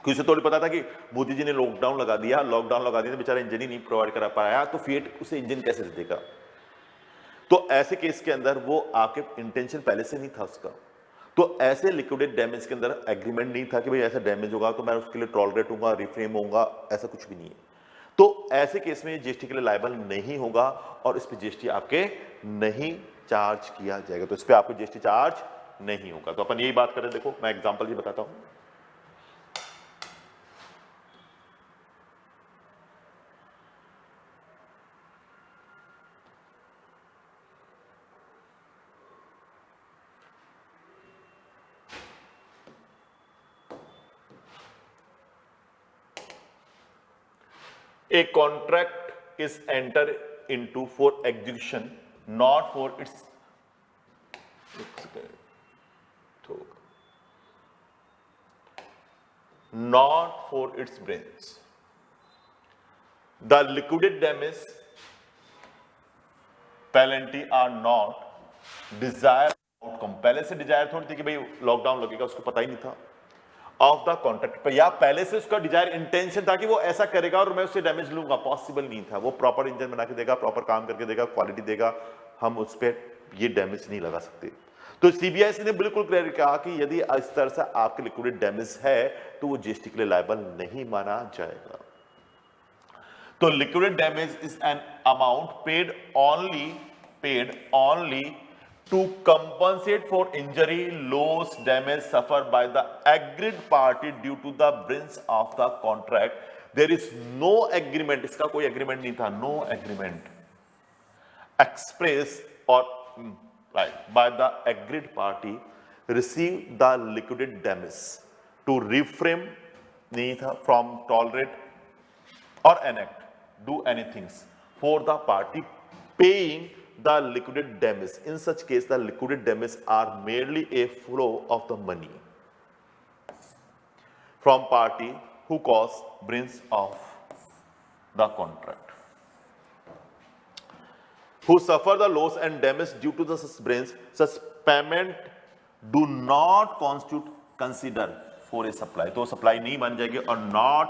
Speaker 1: किसी थोड़ी पता था कि मोदी जी ने लॉकडाउन लगा दिया तो बेचारा इंजन ही नहीं प्रोवाइड करा पाया तो फिएट उसे इंजन कैसे दे देगा। तो ऐसे केस के अंदर वो आपके इंटेंशन पहले से नहीं था उसका, तो ऐसे लिक्विडेड डैमेज के अंदर एग्रीमेंट नहीं था कि भाई ऐसा डैमेज होगा तो मैं उसके लिए टॉलरेट होऊंगा, रिफ्रेम होऊंगा, ऐसा कुछ भी नहीं है। तो ऐसे केस में जीएसटी के लिए लायबल नहीं होगा और इस पे जीएसटी आपके नहीं चार्ज किया जाएगा, तो इस पे आपको जीएसटी चार्ज नहीं होगा। तो अपन यही बात करें, देखो मैं एग्जांपल भी बताता हूं। A contract is entered into for execution, not for its not for its brains. The liquidated damage penalty are not desired outcome. पहले से डिजायर थोड़ी थी कि भाई लॉकडाउन लगेगा, उसको पता ही नहीं था ऑफ द कॉन्ट्रैक्ट पर, या पहले से उसका डिजायर इंटेंशन था कि वो ऐसा करेगा और मैं उससे डैमेज लूंगा, पॉसिबल नहीं था। वो प्रॉपर इंजन बना के देगा, प्रॉपर काम करके देगा, क्वालिटी देगा, हम उस पर ये डैमेज नहीं लगा सकते। तो सीबीआईसी ने बिल्कुल क्लियर कहा कि यदि इस तरह से आपके लिक्विडेट डैमेज है तो वो जीएसटी के लिए लायबल नहीं माना जाएगा। तो liquidate damage is an amount paid only to compensate for injury, loss, damage suffered by the aggrieved party due to the breach of the contract. There is no agreement, इसका कोई agreement नहीं था, no agreement express or right by the aggrieved party receive the liquidated damage to refrain नहीं था from tolerate or enact do anything for the party paying the liquidated damage. In such case, the liquidated damage are merely a flow of the money from party who caused breach of the contract, who suffer the loss and damage due to the such breach. Such payment do not constitute consider for a supply. तो supply नहीं मान जाएगी और not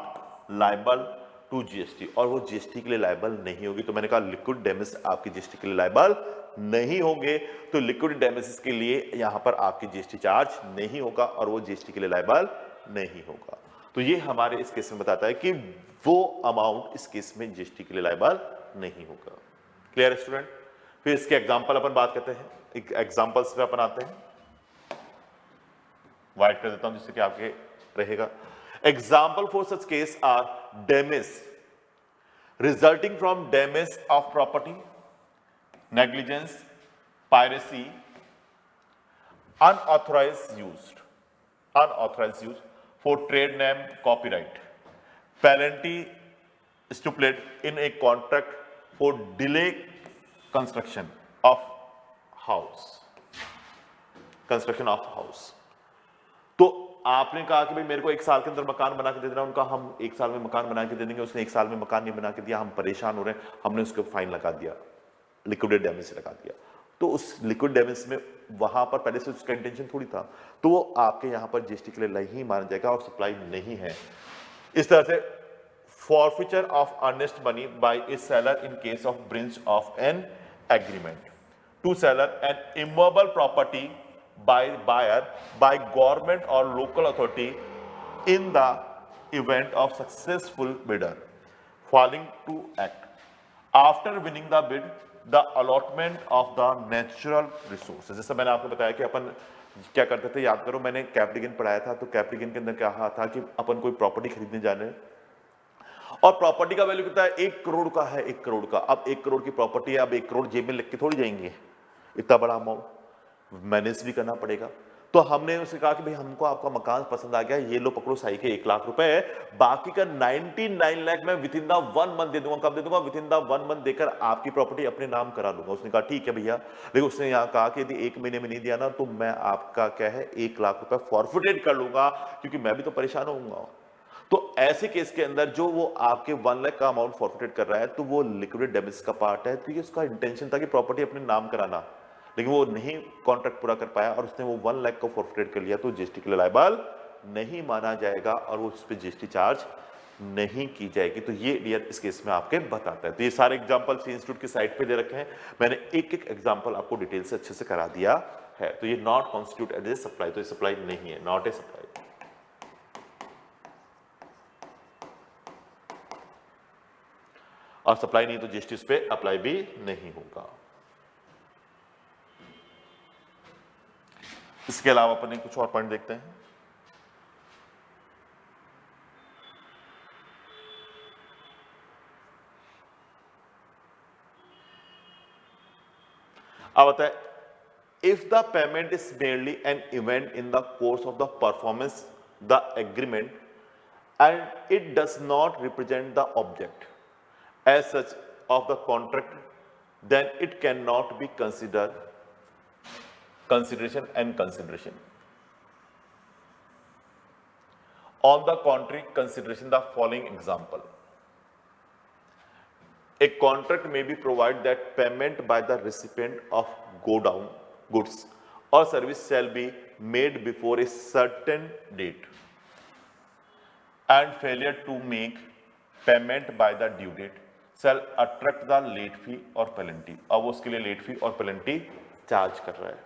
Speaker 1: liable टू जीएसटी, और वो जीएसटी के लिए लायबल नहीं होगी। तो मैंने कहा लिक्विड डैमेज आपकी जीएसटी के लिए लायबल नहीं होंगे, तो लिक्विड डैमेजेस के लिए यहां पर आपकी जीएसटी चार्ज नहीं होगा और वो जीएसटी के लिए लायबल नहीं होगा। तो ये हमारे इस केस में बताता है कि वो अमाउंट इस केस में जीएसटी के लिए लायबल नहीं होगा। Clear student? फिर इसके एग्जांपल अपन बात करते हैं, एक एग्जांपल्स पे अपन आते हैं, वाइट कर देता हूं जिससे कि आपके रहेगा। Example for such case are damage resulting from damage of property, negligence, piracy, unauthorized use for trade name copyright, penalty stipulated in a contract for delay construction of house, तो आपने कहा कि भाई मेरे को 1 साल के अंदर मकान बना के दे देना, उनका हम 1 साल में मकान बना के दे देंगे, उसने 1 साल में मकान नहीं बना के दिया, हम परेशान हो रहे हैं, हमने उसको फाइन लगा दिया, लिक्विडेट डैमेज लगा दिया। तो उस लिक्विड डैमेज में वहां पर पहले से उसका इंटेंशन थोड़ी था, तो वो आपके यहां पर जीएसटी के लिए नहीं माना जाएगा और सप्लाई नहीं है। इस तरह से forfeiture of earnest money by a seller in case of breach of an agreement to seller an immovable property by buyer by government or local authority in the event of successful bidder failing to act after winning the bid the allotment of the natural resources। जैसा मैंने आपको बताया कि अपन क्या करते थे, याद करो, मैंने कैपिटल पढ़ाया था, तो कैपिटल के अंदर क्या कहा था कि अपन कोई प्रॉपर्टी खरीदने जाने और प्रॉपर्टी का वैल्यू कितना है, 1 करोड़ का है, 1 करोड़ का। अब 1 करोड़ की प्रॉपर्टी है, अब 1 करोड़ जेब में लिख के थोड़ी जाएंगे, इतना बड़ा अमाउंट मैनेज भी करना पड़ेगा। तो हमने उसे कहा कि भाई हमको आपका मकान पसंद आ गया, ये लो पकड़ो सही के 1 लाख रुपए, बाकी का 99 लाख मैं विद इन द 1 मंथ दे दूंगा। कब दे दूंगा? विद इन द 1 मंथ देकर आपकी प्रॉपर्टी अपने नाम करा लूंगा। उसने कहा ठीक है भैया, लेकिन उसने यहाँ कहा कि यदि 1 महीने में नहीं दिया ना तो मैं आपका क्या है 1 लाख रुपए फॉरफिटेड कर लूंगा, क्योंकि मैं भी तो परेशान होऊंगा। तो ऐसे केस के अंदर जो वो आपके 1 लाख का अमाउंट फॉरफिटेड कर रहा है तो वो लिक्विडेट डैमेज का पार्ट है। तो ये उसका इंटेंशन था कि प्रॉपर्टी अपने नाम कराना, लेकिन वो नहीं कॉन्ट्रैक्ट पूरा कर पाया और उसने वो 1 लाख को फॉरफिटेड कर लिया, तो जीएसटी के लिए लायबल नहीं माना जाएगा और वो उस पर जीएसटी चार्ज नहीं की जाएगी। तो ये डियर इस केस में आपके बताता है। तो ये सारे एग्जांपल इंस्टीट्यूट की साइट पे दे रखे हैं, मैंने एक एग्जांपल आपको डिटेल से अच्छे से करा दिया है। तो ये not constitute as a supply, तो ये सप्लाई नहीं है, नॉट ए सप्लाई। और सप्लाई नहीं तो जीएसटी उस पर अप्लाई भी नहीं होगा। इसके अलावा अपन कुछ और पॉइंट देखते हैं। अब आता है, if the payment is merely an event in the course of the performance the agreement and it does not represent the object, as such of the contract, then it cannot be considered consideration and consideration. On the contrary, consideration the following example. A contract may be provided that payment by the recipient of goods or service shall be made before a certain date, and failure to make payment by the due date shall attract the late fee or penalty. अब वो उसके लिए लेट फी और पेनल्टी चार्ज कर रहा है।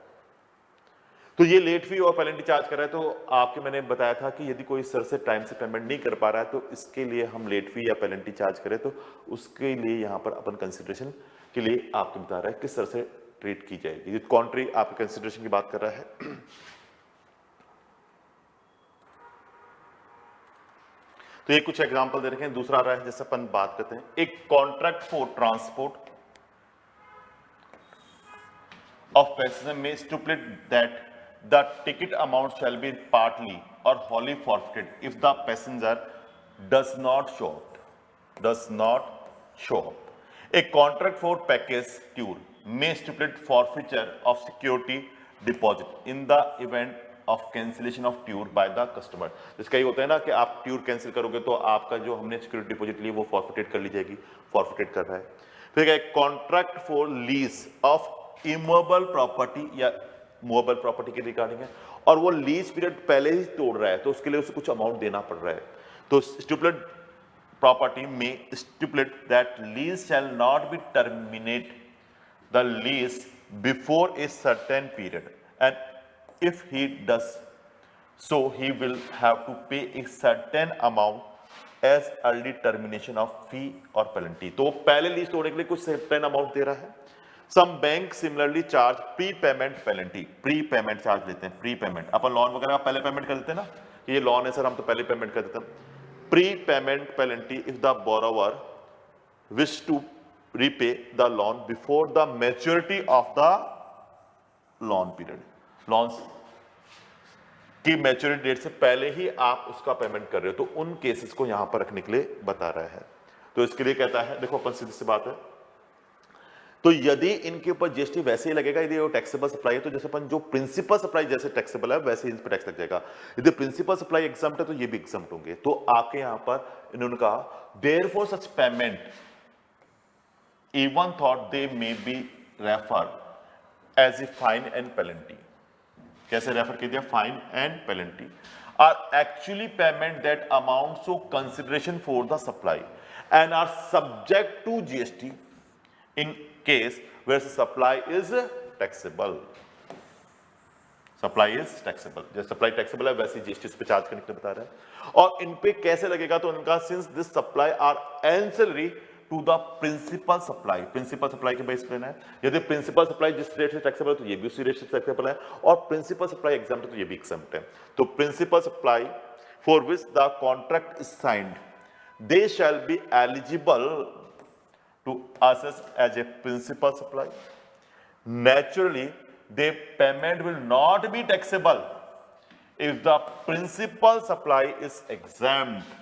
Speaker 1: तो ये लेट फी और पेनल्टी चार्ज कर रहा है, तो आपके मैंने बताया था कि यदि कोई सर से टाइम से पेमेंट नहीं कर पा रहा है तो इसके लिए हम लेट फी या पेनल्टी चार्ज करें, तो उसके लिए यहाँ पर अपन कंसिडरेशन के लिए आपको बता रहा है किस तरह से ट्रीट की जाएगी। ये कॉन्ट्री आपके कंसिडरेशन की बात कर रहा है। तो ये कुछ एग्जांपल दे रखे हैं। दूसरा आ रहा है, जैसे अपन बात करते हैं, एक contract for transport of passenger में stipulate that the ticket amount shall be partly or wholly forfeited if the passenger does not show up. A contract for package tour may stipulate forfeiture of security deposit in the event of cancellation of tour by the customer. जिसका ये होता है ना कि आप टूर कैंसिल करोगे तो आपका जो हमने सिक्योरिटी डिपॉजिट ली वो फॉरफिटेड कर ली जाएगी, फॉरफिटेड कर रहा है। फिर एक contract for lease of immovable property या मूवेबल प्रॉपर्टी के रिगार्डिंग है, और वो लीज पीरियड पहले ही तोड़ रहा है तो उसके लिए उसे कुछ अमाउंट देना पड़ रहा है। तो स्टिपुलेट प्रॉपर्टी में stipulate that lease shall not be terminate the lease before a certain period, and if he does so he will have to pay a certain amount as early termination of fee और पेनल्टी। तो पहले लीज तोड़ने के लिए कुछ सर्टेन अमाउंट दे रहा है। Some bank similarly charge prepayment penalty, prepayment charge लेते हैं। प्रीपेमेंट अपन लोन वगैरह आप पहले पेमेंट कर देते हैं ना, कि ये लोन है सर हम तो पहले पेमेंट कर देते हैं। Prepayment penalty if the borrower wish to repay the loan before the maturity of the loan period. loans की मैच्योरिटी डेट से पहले ही आप उसका पेमेंट कर रहे हो, तो उन केसेस को यहां पर रखने के लिए बता रहा है। तो इसके लिए कहता है, देखो अपन सीधी सी बात है, तो यदि इनके ऊपर जीएसटी वैसे ही लगेगा, यदि वो टैक्सेबल सप्लाई है तो जैसे अपन जो प्रिंसिपल सप्लाई जैसे टैक्सेबल है वैसे ही इन पर टैक्स लग जाएगा। यदि प्रिंसिपल सप्लाई एग्जम्प्ट है तो ये भी एग्जम्प्ट होंगे। तो आपके यहां पर इन्होंने कहा therefore such payment even though they may be refer as a fine and penalty. कैसे रेफर कर दिया? Fine and penalty are actually payment that amounts to consideration for the supply and are subject to GST in case where supply is taxable. Supply is taxable. जैसे सप्लाई टैक्सेबल है वैसे जीएसटी उस पे चार्ज करने के लिए बता रहा है। और इन पे कैसे लगेगा? तो उनका since this supply are ancillary to the principal supply, principal supply के बेस पे है। यदि प्रिंसिपल सप्लाई जिस रेट से टैक्सेबल है तो ये भी उसी रेट से टैक्सेबल है, और प्रिंसिपल सप्लाई एग्जाम्प्ट है तो ये भी एग्जाम्प्ट है। तो principal supply for which the contract is signed they shall be eligible to assess as a principal supply. Naturally, the payment will not be taxable if the principal supply is exempt.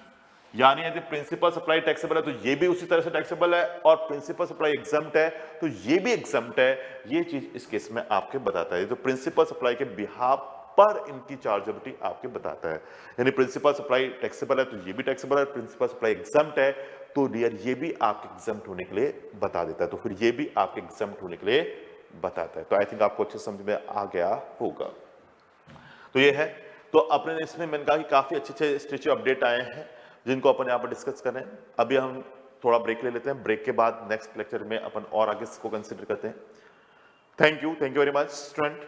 Speaker 1: यानी यदि प्रिंसिपल सप्लाई टैक्सेबल है तो ये भी उसी तरह से टैक्सेबल है, और प्रिंसिपल सप्लाई एग्जम्प्ट है तो ये भी एग्जम्प्ट है। ये चीज इस केस में आपके बताता है। तो प्रिंसिपल सप्लाई के बिहाफ पर इनकी चार्जेबिलिटी आपके बताता है। यानी प्रिंसिपल सप्लाई टैक्सेबल है तो ये भी टैक्सेबल है, प्रिंसिपल सप्लाई एग्जम्प्ट है तो डियर ये भी आपके एग्जम्प्ट होने के लिए बता देता है। तो फिर ये भी आपके एग्जम्प्ट होने के लिए बताता है। तो आई थिंक आपको अच्छे समझ में आ गया होगा। तो ये है, तो अपने इसमें मैंने कहा कि काफी अच्छे स्टैच्यू अपडेट आए हैं जिनको अपन यहाँ पर डिस्कस कर रहे हैं। अभी हम थोड़ा ब्रेक ले लेते हैं, ब्रेक के बाद नेक्स्ट लेक्चर में अपन और आगे इसको कंसिडर करते हैं। Thank you very much student.